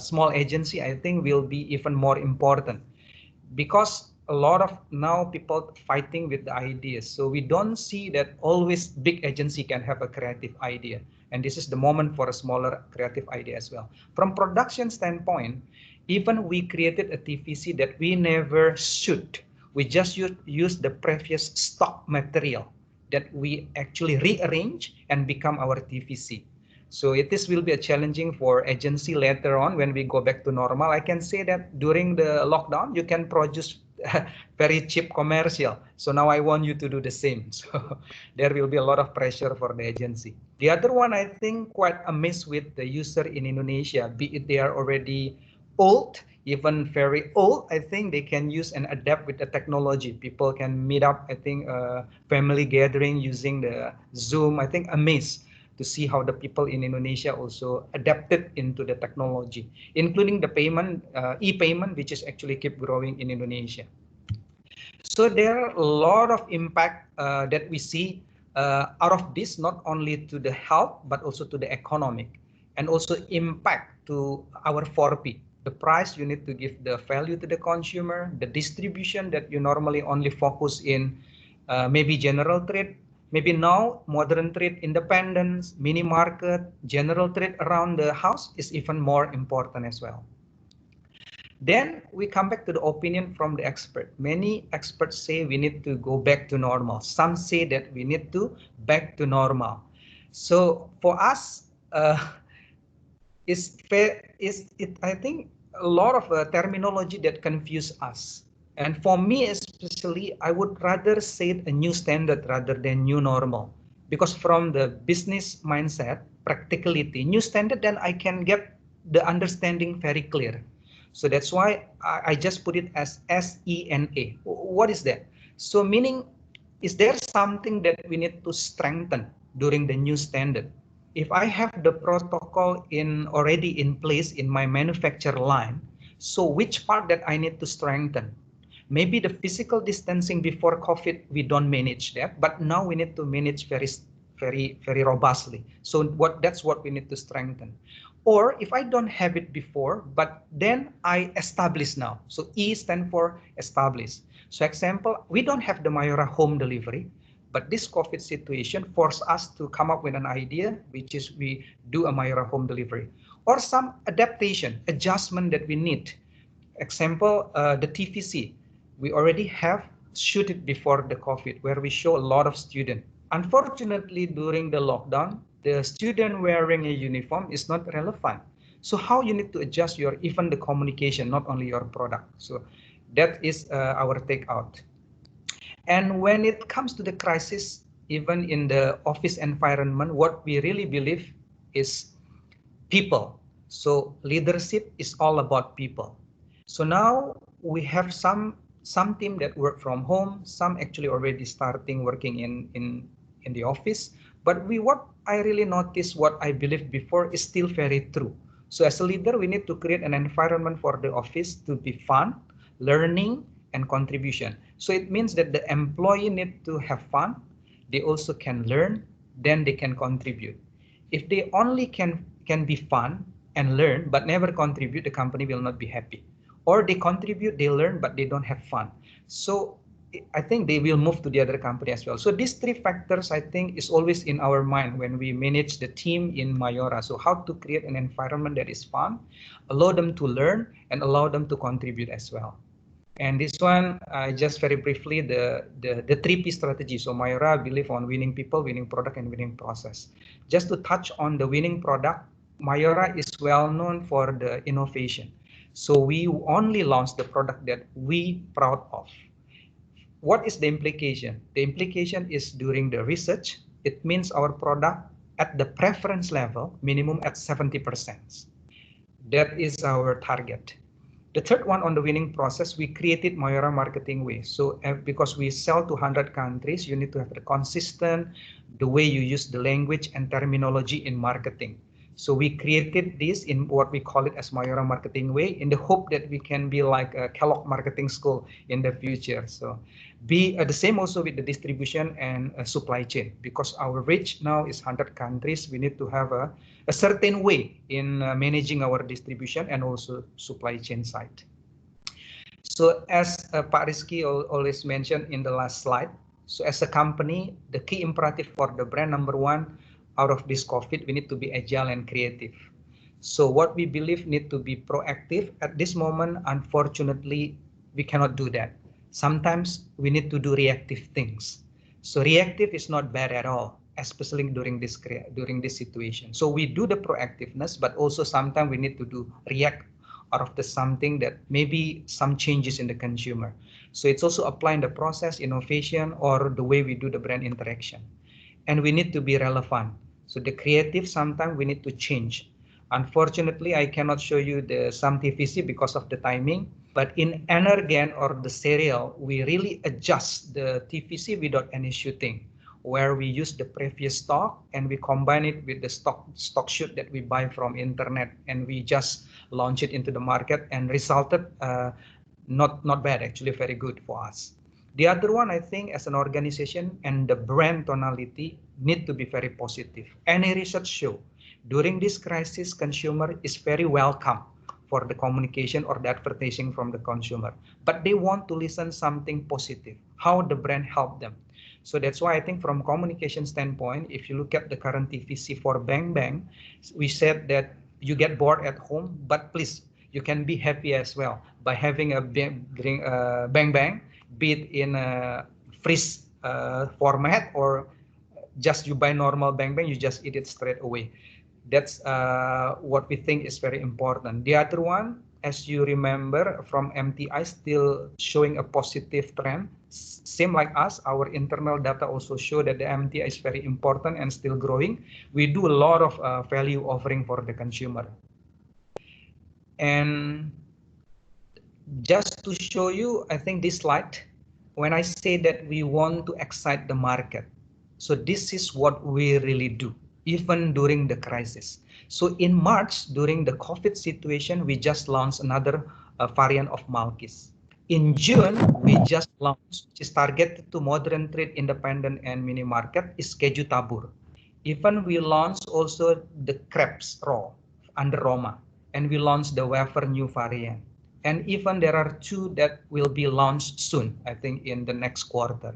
small agency, I think will be even more important because a lot of now people fighting with the ideas. So we don't see that always big agency can have a creative idea. And this is the moment for a smaller creative idea as well. From production standpoint, even we created a TVC that we never shoot. We just use the previous stock material that we actually rearrange and become our TVC. So this will be a challenging for agency later on when we go back to normal. I can say that during the lockdown, you can produce very cheap commercial. So now I want you to do the same. So there will be a lot of pressure for the agency. The other one, I think quite amazed with the user in Indonesia, be it they are already old, even very old, I think they can use and adapt with the technology. People can meet up, I think, family gathering using the Zoom. I think amazed to see how the people in Indonesia also adapted into the technology, including the payment, e-payment, which is actually keep growing in Indonesia. So there are a lot of impact that we see out of this, not only to the health, but also to the economic, and also impact to our 4P. The price you need to give the value to the consumer, the distribution that you normally only focus in maybe general trade, maybe now modern trade, independence, mini market, general trade around the house is even more important as well. Then we come back to the opinion from the expert. Many experts say we need to go back to normal. Some say that we need to back to normal. So for us, I think a lot of terminology that confuse us. And for me especially, I would rather say a new standard rather than new normal. Because from the business mindset, practicality, new standard, then I can get the understanding very clear. So that's why I just put it as SENA. What is that? So meaning, is there something that we need to strengthen during the new standard? If I have the protocol already in place in my manufacture line, so which part that I need to strengthen? Maybe the physical distancing before COVID, we don't manage that, but now we need to manage very robustly. So that's what we need to strengthen. Or if I don't have it before, but then I establish now. So E stands for establish. So example, we don't have the Mayora home delivery, but this COVID situation forced us to come up with an idea, which is we do a Mayora home delivery. Or some adaptation, adjustment that we need. Example, the TVC. We already have shoot it before the COVID, where we show a lot of students. Unfortunately, during the lockdown, the student wearing a uniform is not relevant. So how you need to adjust even the communication, not only your product. So that is our takeout. And when it comes to the crisis, even in the office environment, what we really believe is people. So leadership is all about people. So now we have some team that work from home, some actually already starting working in the office. But what I really noticed, what I believed before is still very true. So as a leader, we need to create an environment for the office to be fun, learning, and contribution. So it means that the employee need to have fun. They also can learn, then they can contribute. If they only can be fun and learn but never contribute, the company will not be happy. Or they contribute, they learn, but they don't have fun. So I think they will move to the other company as well. So these three factors, I think, is always in our mind when we manage the team in Mayora. So how to create an environment that is fun, allow them to learn, and allow them to contribute as well. And this one, just very briefly, the 3P strategy. So Mayora believe on winning people, winning product, and winning process. Just to touch on the winning product, Mayora is well known for the innovation. So we only launch the product that we proud of. What is the implication? The implication is during the research, it means our product at the preference level, minimum at 70%. That is our target. The third one on the winning process, we created Mayora marketing way. So because we sell to 100 countries, you need to have the consistent, the way you use the language and terminology in marketing. So we created this in what we call it as Mayora marketing way, in the hope that we can be like a Kellogg marketing school in the future. So be the same also with the distribution and supply chain, because our reach now is 100 countries. We need to have a certain way in managing our distribution and also supply chain side. So as Pak Rizky always mentioned in the last slide, so as a company, the key imperative for the brand, number one, out of this COVID, we need to be agile and creative. So what we believe need to be proactive. At this moment, unfortunately, we cannot do that. Sometimes we need to do reactive things. So reactive is not bad at all, especially during this situation. So we do the proactiveness, but also sometimes we need to do react out of the something that maybe some changes in the consumer. So it's also applying the process, innovation, or the way we do the brand interaction. And we need to be relevant. So the creative, sometimes we need to change. Unfortunately, I cannot show you some TVC because of the timing, but in Energen or the cereal, we really adjust the TVC without any shooting, where we use the previous stock and we combine it with the stock shoot that we buy from internet, and we just launch it into the market, and resulted not bad, actually very good for us. The other one, I think, as an organization and the brand tonality need to be very positive. Any research show during this crisis, consumer is very welcome for the communication or the advertising from the consumer, but they want to listen something positive, how the brand helped them. So that's why I think from communication standpoint, if you look at the current TVC for Bang Bang, we said that you get bored at home, but please, you can be happy as well by having a Bang Bang, be it in a freeze format or just you buy normal Bang Bang, you just eat it straight away. That's what we think is very important. The other one, as you remember from MTI, still showing a positive trend. Same like us, our internal data also show that the MTI is very important and still growing. We do a lot of value offering for the consumer. And just to show you, I think this slide, when I say that we want to excite the market, so this is what we really do, even during the crisis. So in March, during the COVID situation, we just launched another variant of Malkis. In June, we just launched, which is targeted to modern trade, independent, and mini market, is Keju Tabur. Even we launched also the crepes raw under Roma, and we launched the wafer new variant. And even there are 2 that will be launched soon, I think in the next quarter.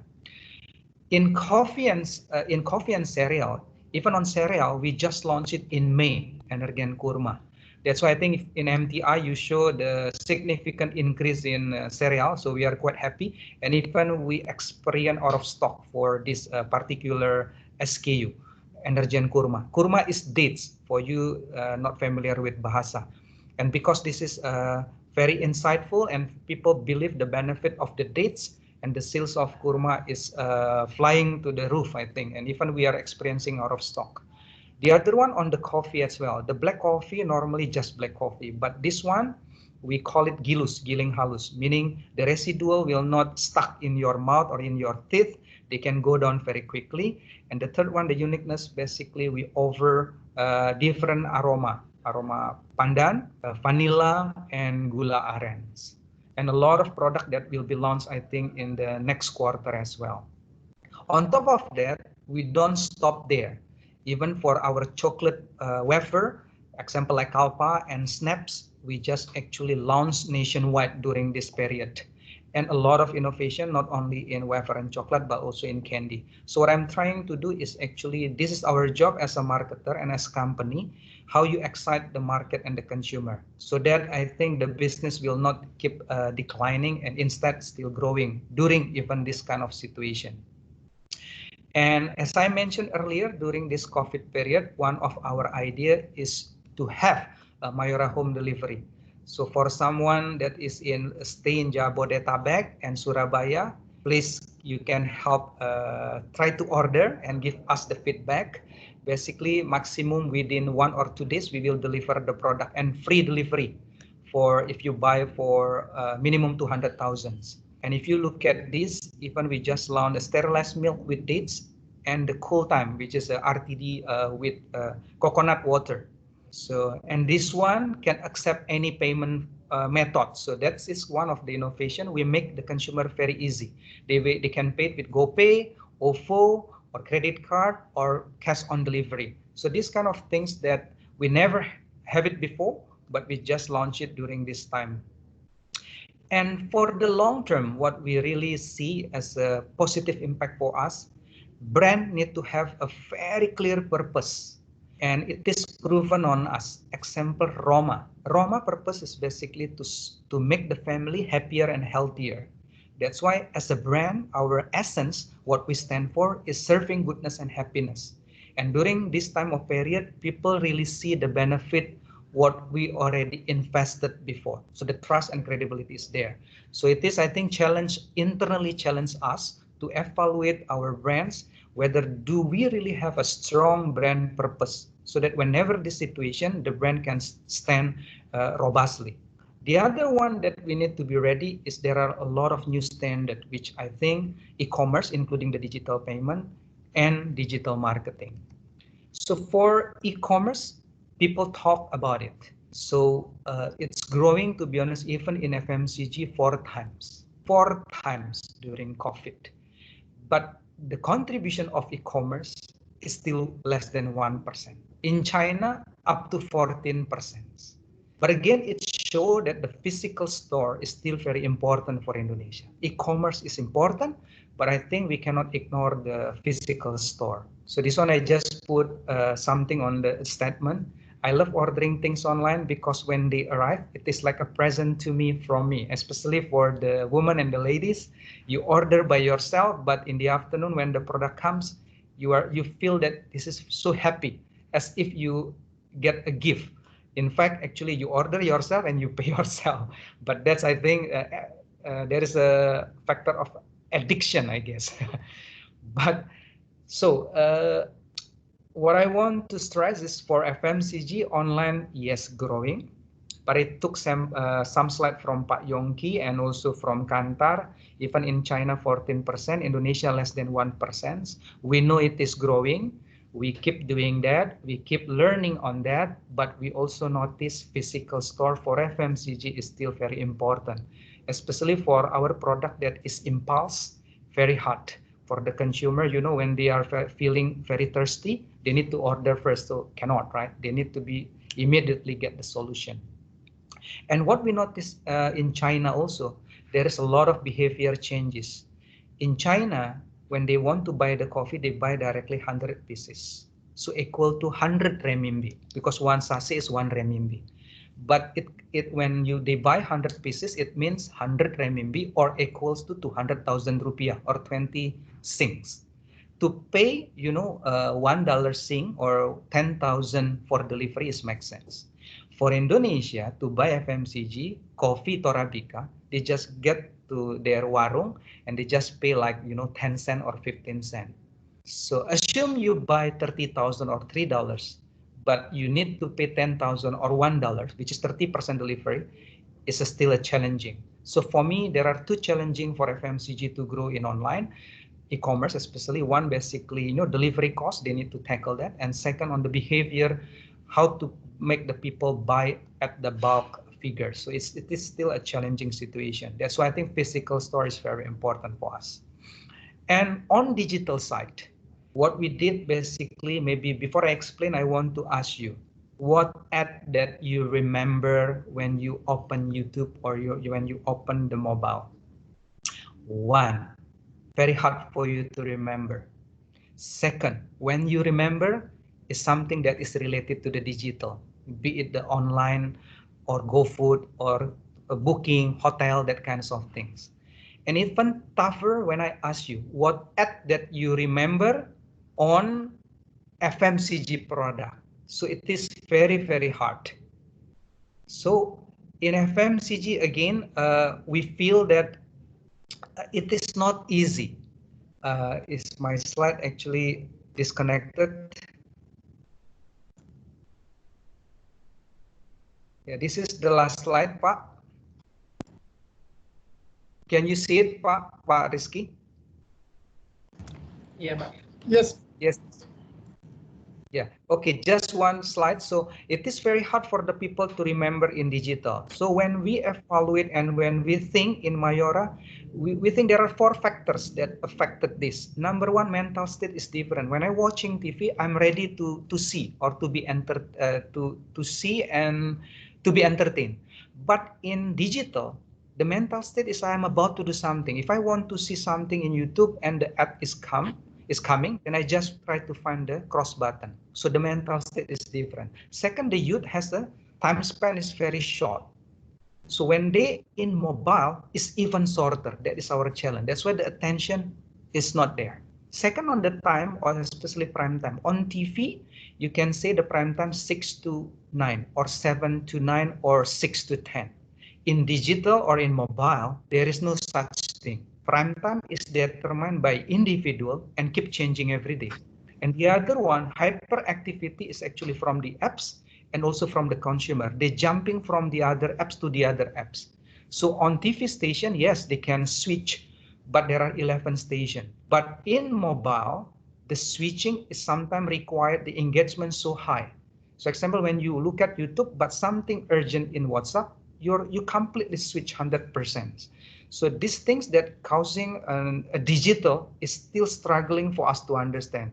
In coffee and cereal, even on cereal, we just launched it in May, Energen Kurma. That's why I think in MTI, you show the significant increase in cereal. So we are quite happy. And even we experience out of stock for this particular SKU, Energen Kurma. Kurma is dates for you not familiar with Bahasa. And because this is very insightful and people believe the benefit of the dates, and the sales of kurma is flying to the roof, I think. And even we are experiencing out of stock. The other one on the coffee as well. The black coffee, normally just black coffee. But this one, we call it gilus, giling halus, meaning the residual will not stuck in your mouth or in your teeth. They can go down very quickly. And the third one, the uniqueness, basically we offer different aroma pandan, vanilla, and gula arens. And a lot of product that will be launched, I think, in the next quarter as well. On top of that, we don't stop there. Even for our chocolate wafer, example like Kalpa and Snaps, we just actually launched nationwide during this period. And a lot of innovation, not only in wafer and chocolate, but also in candy. So what I'm trying to do is actually, this is our job as a marketer and as a company, how you excite the market and the consumer. So that I think the business will not keep declining and instead still growing during even this kind of situation. And as I mentioned earlier, during this COVID period, one of our idea is to have a Mayora home delivery. So for someone that is stay in Jabodetabek and Surabaya, please you can help try to order and give us the feedback. Basically, maximum within 1 or 2 days, we will deliver the product and free delivery for if you buy for minimum 200,000. And if you look at this, even we just launched a sterilized milk with dates and the cool time, which is a RTD with coconut water. So, and this one can accept any payment method. So that is one of the innovation. We make the consumer very easy. They can pay it with GoPay, OVO, or credit card, or cash on delivery. So these kind of things that we never have it before, but we just launched it during this time. And for the long term, what we really see as a positive impact for us, brand need to have a very clear purpose. And it is proven on us. Example, Roma. Roma purpose is basically to make the family happier and healthier. That's why as a brand, our essence, what we stand for is serving goodness and happiness. And during this time of period, people really see the benefit what we already invested before. So the trust and credibility is there. So it is, I think, internally challenge us to evaluate our brands, whether do we really have a strong brand purpose, so that whenever this situation, the brand can stand robustly. The other one that we need to be ready is there are a lot of new standards, which I think e-commerce, including the digital payment and digital marketing. So for e-commerce, people talk about it. So it's growing, to be honest, even in FMCG 4 times during COVID. But the contribution of e-commerce is still less than 1%. In China, up to 14%. But again, it shows that the physical store is still very important for Indonesia. E-commerce is important, but I think we cannot ignore the physical store. So this one, I just put something on the statement. I love ordering things online because when they arrive, it is like a present to me from me, especially for the women and the ladies. You order by yourself, but in the afternoon when the product comes, you feel that this is so happy, as if you get a gift. In fact, actually, you order yourself and you pay yourself. But that's, I think, there is a factor of addiction, I guess. But so what I want to stress is for FMCG online, yes, growing, but it took some slide from Pak Yongki and also from Kantar. Even in China, 14%, Indonesia less than 1%. We know it is growing. We keep doing that. We keep learning on that, but we also notice physical store for FMCG is still very important, especially for our product that is impulse, very hard. For the consumer, you know, when they are feeling very thirsty, they need to order first, so cannot, right? They need to be immediately get the solution. And what we notice in China also, there is a lot of behavior changes. In China, when they want to buy the coffee, they buy directly 100 pieces. So equal to 100 renminbi, because one sachet is 1 renminbi. But when they buy 100 pieces, it means 100 renminbi or equals to 200,000 rupiah or 20 sings. To pay, you know, $1 sing or 10,000 for delivery is makes sense. For Indonesia, to buy FMCG, coffee Torabika, they just get to their warung and they just pay like, you know, 10 cents or 15 cents. So assume you buy 30,000 or $3, but you need to pay 10,000 or $1, which is 30% delivery, is still a challenging. So for me, there are two challenging for FMCG to grow in online. E-commerce, especially one, basically, you know, delivery cost, they need to tackle that. And second, on the behavior, how to make the people buy at the bulk figure. So it is still a challenging situation. That's why I think physical store is very important for us. And on digital side, What we did basically, maybe before I explain, I want to ask you, what ad that you remember when you open YouTube or when you open the mobile? One, very hard for you to remember. Second, when you remember, is something that is related to the digital, be it the online or GoFood or a booking, hotel, that kinds of things. And even tougher when I ask you, what ad that you remember on FMCG product. So it is very, very hard. So in FMCG, again, we feel that it is not easy. Is my slide actually disconnected? Yeah, this is the last slide, Pak. Can you see it, Pak Rizky? Yeah, Pak. Yes. Yes. Yeah, okay, just one slide. So it is very hard for the people to remember in digital. So when we evaluate and when we think in Mayora, we think there are 4 factors that affected this. Number one, mental state is different. When I'm watching TV, I'm ready to see or to be to see and to be entertained. But in digital, the mental state is I'm about to do something. If I want to see something in YouTube and the ad is coming, then I just try to find the cross button. So the mental state is different. Second, the youth has the time span is very short. So when they in mobile is even shorter. That is our challenge. That's why the attention is not there. Second, on the time, or especially prime time. On TV, you can say the prime time 6 to 9 or 7 to 9 or 6 to 10. In digital or in mobile, there is no such thing. Prime time is determined by individual and keep changing every day. And the other one, hyperactivity, is actually from the apps and also from the consumer. They're jumping from the other apps to the other apps. So on TV station, yes, they can switch, but there are 11 stations. But in mobile, the switching is sometimes required, the engagement so high. So example, when you look at YouTube, but something urgent in WhatsApp, you completely switch 100%. So these things that causing a digital is still struggling for us to understand.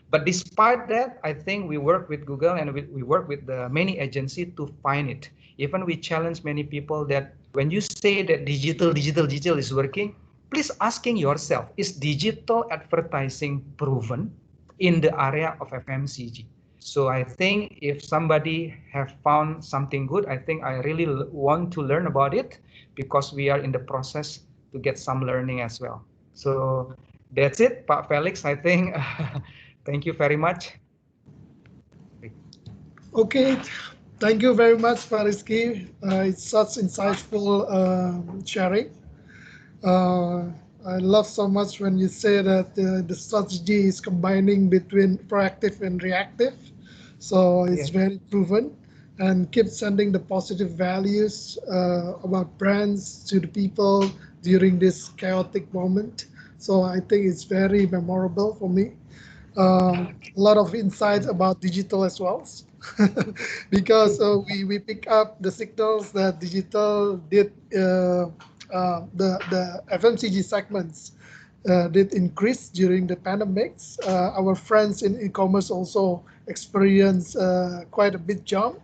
But despite that, I think we work with Google and we work with the many agencies to find it. Even we challenge many people that when you say that digital is working, please asking yourself, is digital advertising proven in the area of FMCG? So I think if somebody have found something good, I think I really want to learn about it because we are in the process to get some learning as well. So that's it, Pak Felix. I think thank you very much. Okay, thank you very much, Pariski. It's such insightful sharing. I love so much when you say that the strategy is combining between proactive and reactive. So it's very proven and keep sending the positive values about brands to the people during this chaotic moment. So I think it's very memorable for me. A lot of insights about digital as well, because we pick up the signals that digital did the FMCG segments did increase during the pandemics. Our friends in e-commerce also experienced quite a big jump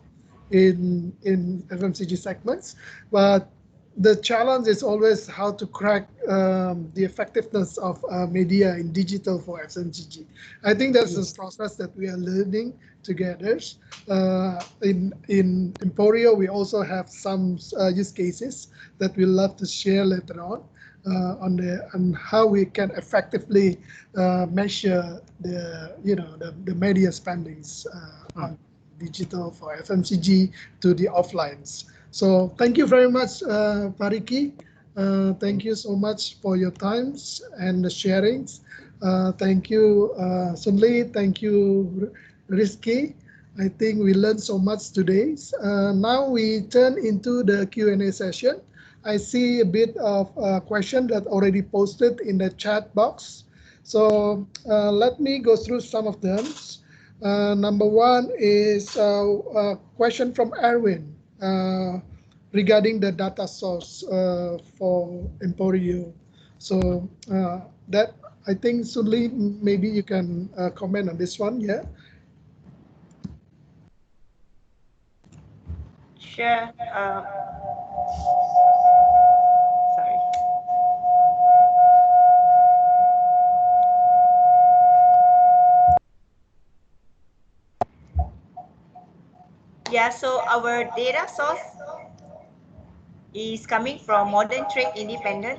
in FMCG segments, but the challenge is always how to crack the effectiveness of media in digital for FMCG. I think that's a process that we are learning together. In Emporio, we also have some use cases that we'll love to share later on how we can effectively measure the media spendings on digital for FMCG to the offlines. So thank you very much, Pariki. Thank you so much for your times and the sharings. Thank you, Sunli. Thank you, Rizky. I think we learned so much today. Now we turn into the Q&A session. I see a bit of a question that already posted in the chat box. So let me go through some of them. Number one is a question from Erwin. Regarding the data source for Emporio. So that I think Sunli, maybe you can comment on this one. Yeah. Sure. Sorry. Yeah, so our data source is coming from Modern Trade Independent.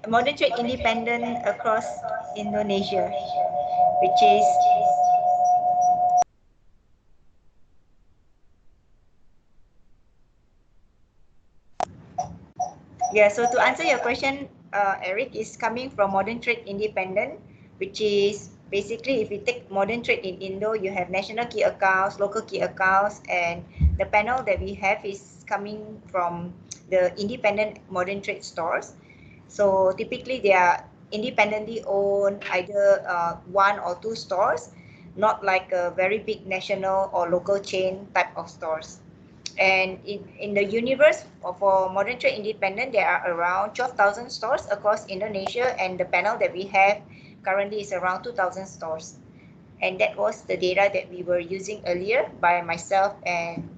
Modern Trade Independent across Indonesia, which is yeah. So to answer your question, Eric, is coming from Modern Trade Independent, which is basically if you take Modern Trade in Indo, you have national key accounts, local key accounts, and the panel that we have is coming from the independent Modern Trade stores. So typically they are independently owned, either one or two stores, not like a very big national or local chain type of stores. And in the universe for Modern Trade Independent, there are around 12,000 stores across Indonesia, and the panel that we have currently is around 2,000 stores. And that was the data that we were using earlier by myself and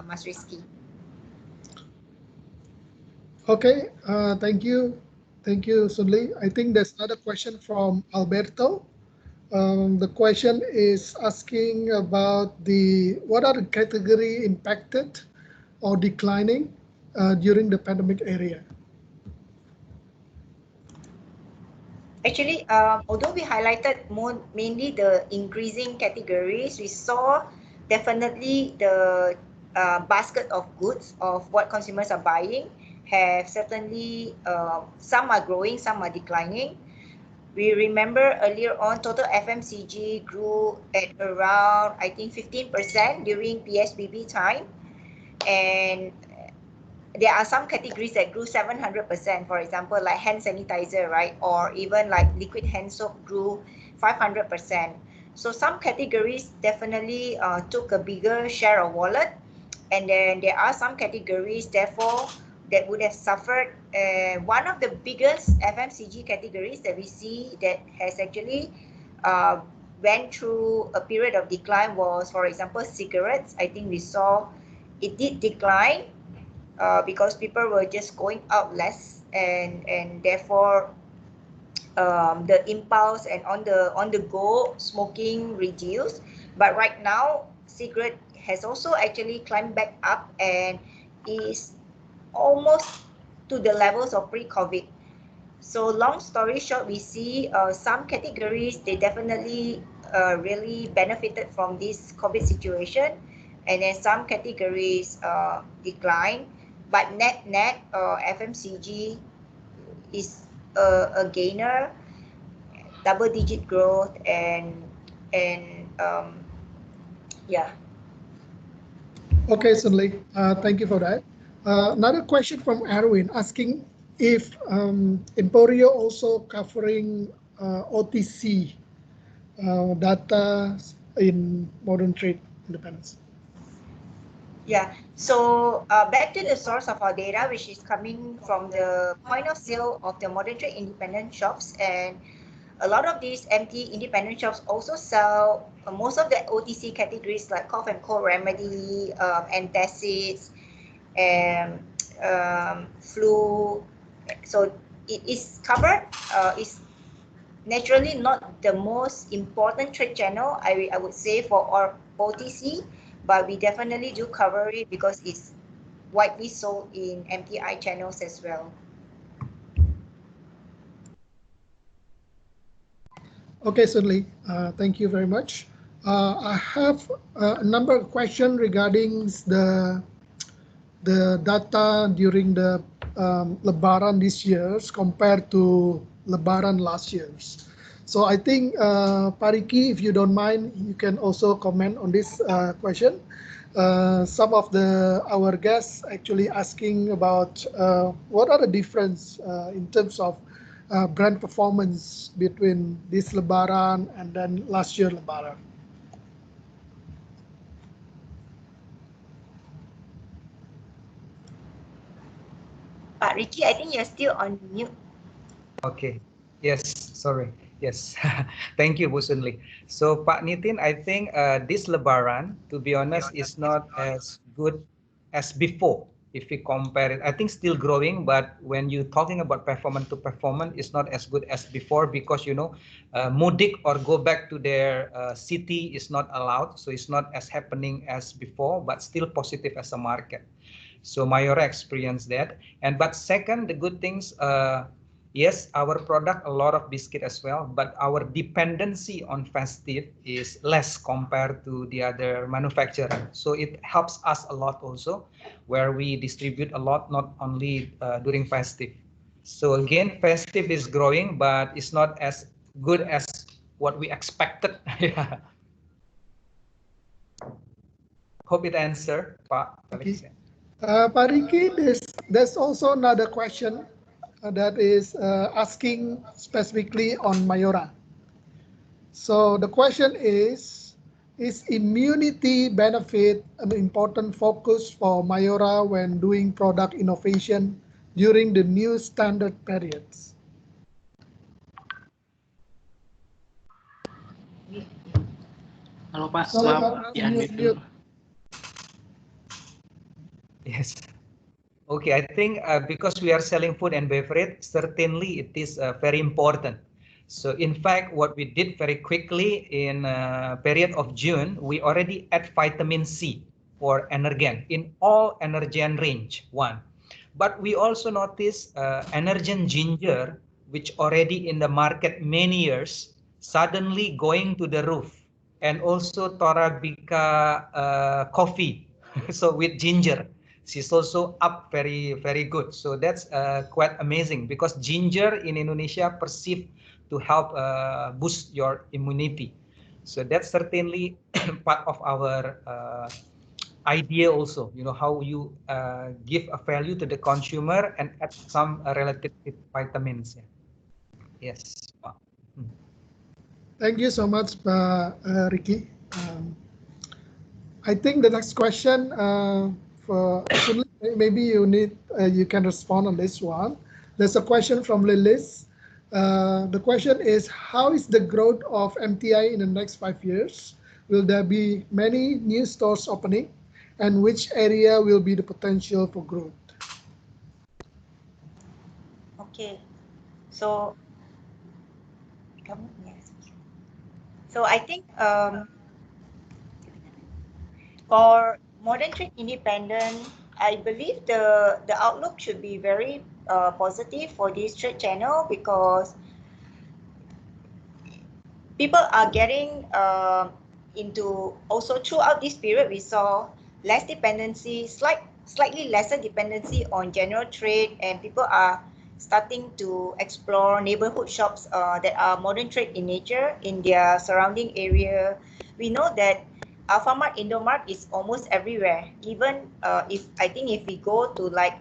Mas Rizky. Okay, thank you. Thank you, Sunli. I think there's another question from Alberto. The question is asking about what are the category impacted or declining during the pandemic area? Actually, although we highlighted mainly the increasing categories, we saw definitely the basket of goods of what consumers are buying have certainly, some are growing, some are declining. We remember earlier on, total FMCG grew at around, I think, 15% during PSBB time. And there are some categories that grew 700%, for example, like hand sanitizer, right? Or even like liquid hand soap grew 500%. So some categories definitely took a bigger share of wallet. And then there are some categories, therefore, that would have suffered. One of the biggest FMCG categories that we see that has actually went through a period of decline was, for example, cigarettes. I think we saw it did decline because people were just going out less, and therefore the impulse and on the go smoking reduced. But right now, cigarette has also actually climbed back up and is almost to the levels of pre-COVID. So long story short, we see some categories, they definitely really benefited from this COVID situation, and then some categories decline. But net FMCG is a gainer, double-digit growth, and yeah. Okay, Sunli, thank you for that. Another question from Erwin asking if Emporio also covering OTC data in modern trade independence. Yeah, so back to the source of our data, which is coming from the point of sale of the modern trade independent shops, and a lot of these MT independent shops also sell most of the OTC categories like cough and cold remedy, antacids, and flu. So it is covered. It's naturally not the most important trade channel, I would say, for our OTC, but we definitely do cover it because it's widely sold in MTI channels as well. Okay, Sunli, thank you very much. I have a number of questions regarding the data during the Lebaran this year compared to Lebaran last year's. So I think, Pariki, if you don't mind, you can also comment on this question. Some of our guests actually asking about what are the difference in terms of brand performance between this Lebaran and then last year Lebaran. Pak Ricky, I think you're still on mute. Okay. Yes, sorry. Yes. Thank you, Bu Sunli. So, Pak Nitin, I think this Lebaran, to be honest, is not as good as before. If we compare it, I think still growing, but when you're talking about performance to performance, it's not as good as before because, you know, mudik or go back to their city is not allowed. So it's not as happening as before, but still positive as a market. So Mayora experienced that. And but second, the good things, yes, our product, a lot of biscuit as well, but our dependency on festive is less compared to the other manufacturer. So it helps us a lot also, where we distribute a lot, not only during festive. So again, festive is growing, but it's not as good as what we expected. Yeah. Hope it answered, Pak Alex. Okay. Pak Ricky, there's also another question that is asking specifically on Mayora. So the question is immunity benefit an important focus for Mayora when doing product innovation during the new standard periods? Halo Pak, Sorry, maaf Pak, di unmute dulu. Yes. Okay, I think because we are selling food and beverage, certainly it is very important. So in fact, what we did very quickly in period of June, we already add vitamin C for Energen in all Energen range, one. But we also noticed Energen ginger, which already in the market many years, suddenly going to the roof. And also Torabika coffee, so with ginger. She's also up very good. So that's quite amazing because ginger in Indonesia perceived to help boost your immunity. So that's certainly part of our idea also, you know, how you give a value to the consumer and add some related vitamins. Yeah. Yes. Thank you so much, Ricky. I think the next question for maybe you can respond on this one. There's a question from Lilis. The question is, how is the growth of MTI in the next 5 years? Will there be many new stores opening? And which area will be the potential for growth? Okay, so I think for modern trade independent, I believe the outlook should be very positive for this trade channel because people are getting into also throughout this period we saw less dependency, slightly lesser dependency on general trade, and people are starting to explore neighborhood shops that are modern trade in nature in their surrounding area. We know that Alfamart, Indomart is almost everywhere. Even if we go to like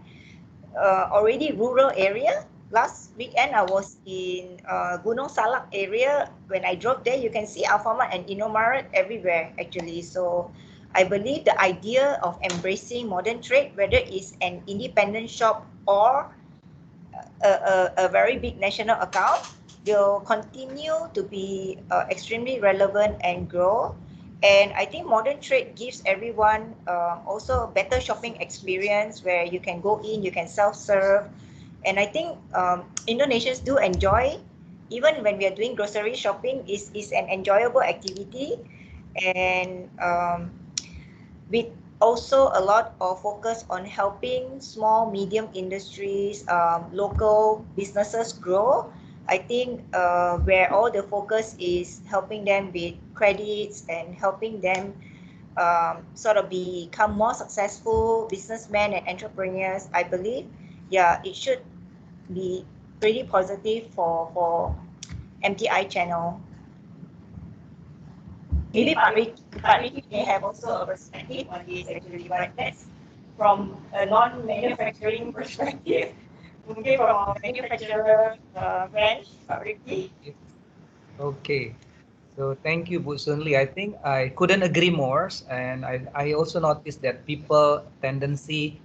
already rural area. Last weekend, I was in Gunung Salak area. When I drove there, you can see Alfamart and Indomaret everywhere, actually. So I believe the idea of embracing modern trade, whether it's an independent shop or a very big national account, will continue to be extremely relevant and grow. And I think modern trade gives everyone also a better shopping experience where you can go in, you can self-serve. And I think Indonesians do enjoy, even when we are doing grocery shopping, is an enjoyable activity. And with also a lot of focus on helping small, medium industries, local businesses grow. I think where all the focus is helping them with credits and helping them sort of become more successful businessmen and entrepreneurs, I believe, yeah, it should be pretty positive for MTI channel. Maybe Pak Ricky may have also a perspective on this actually, but that's from a non-manufacturing perspective. Mungkin from our manufacturer branch, Pak Ricky. Okay. So thank you, Bu Sunli. I think I couldn't agree more. And I also noticed that people tendency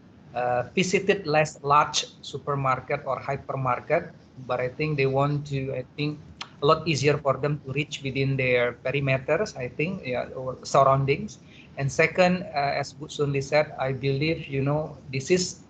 visited less large supermarket or hypermarket, but I think they want to, I think, a lot easier for them to reach within their perimeters, I think, yeah, or surroundings. And second, as Bu Sunli said, I believe, this is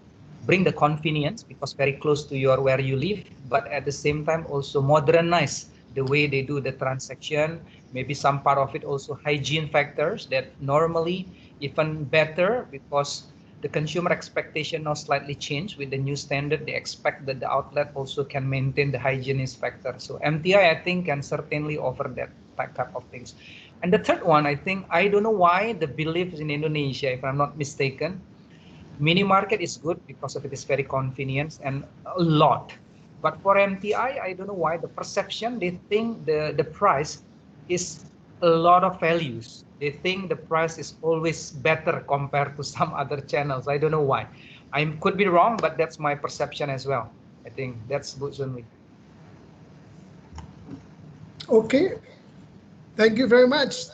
bring the convenience because very close to where you live, but at the same time also modernize the way they do the transaction. Maybe some part of it also hygiene factors that normally even better because the consumer expectation now slightly changed with the new standard. They expect that the outlet also can maintain the hygienist factor. So MTI, I think, can certainly offer that type of things. And the third one, I think, I don't know why the belief in Indonesia, if I'm not mistaken, mini market is good because of it is very convenient and a lot. But for MTI, I don't know why the perception, they think the price is a lot of values. They think the price is always better compared to some other channels. I don't know why. I could be wrong, but that's my perception as well. I think that's good, Sunli. Okay, thank you very much.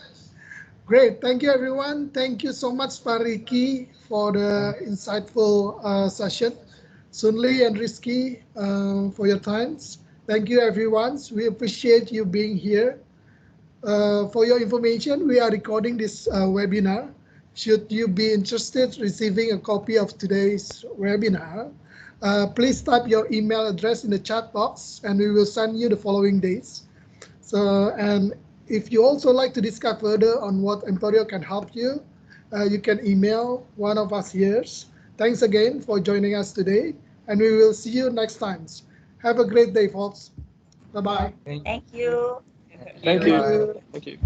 Great, thank you everyone. Thank you so much, Fariki, for the insightful session. Sunli and Rizky, for your times. Thank you everyone. We appreciate you being here. For your information, we are recording this webinar. Should you be interested in receiving a copy of today's webinar, please type your email address in the chat box and we will send you the following days. So, and if you also like to discuss further on what Emporio can help you, you can email one of us here. Thanks again for joining us today, and we will see you next time. Have a great day, folks. Bye-bye. Thank you. Thank you. Thank you. Thank you.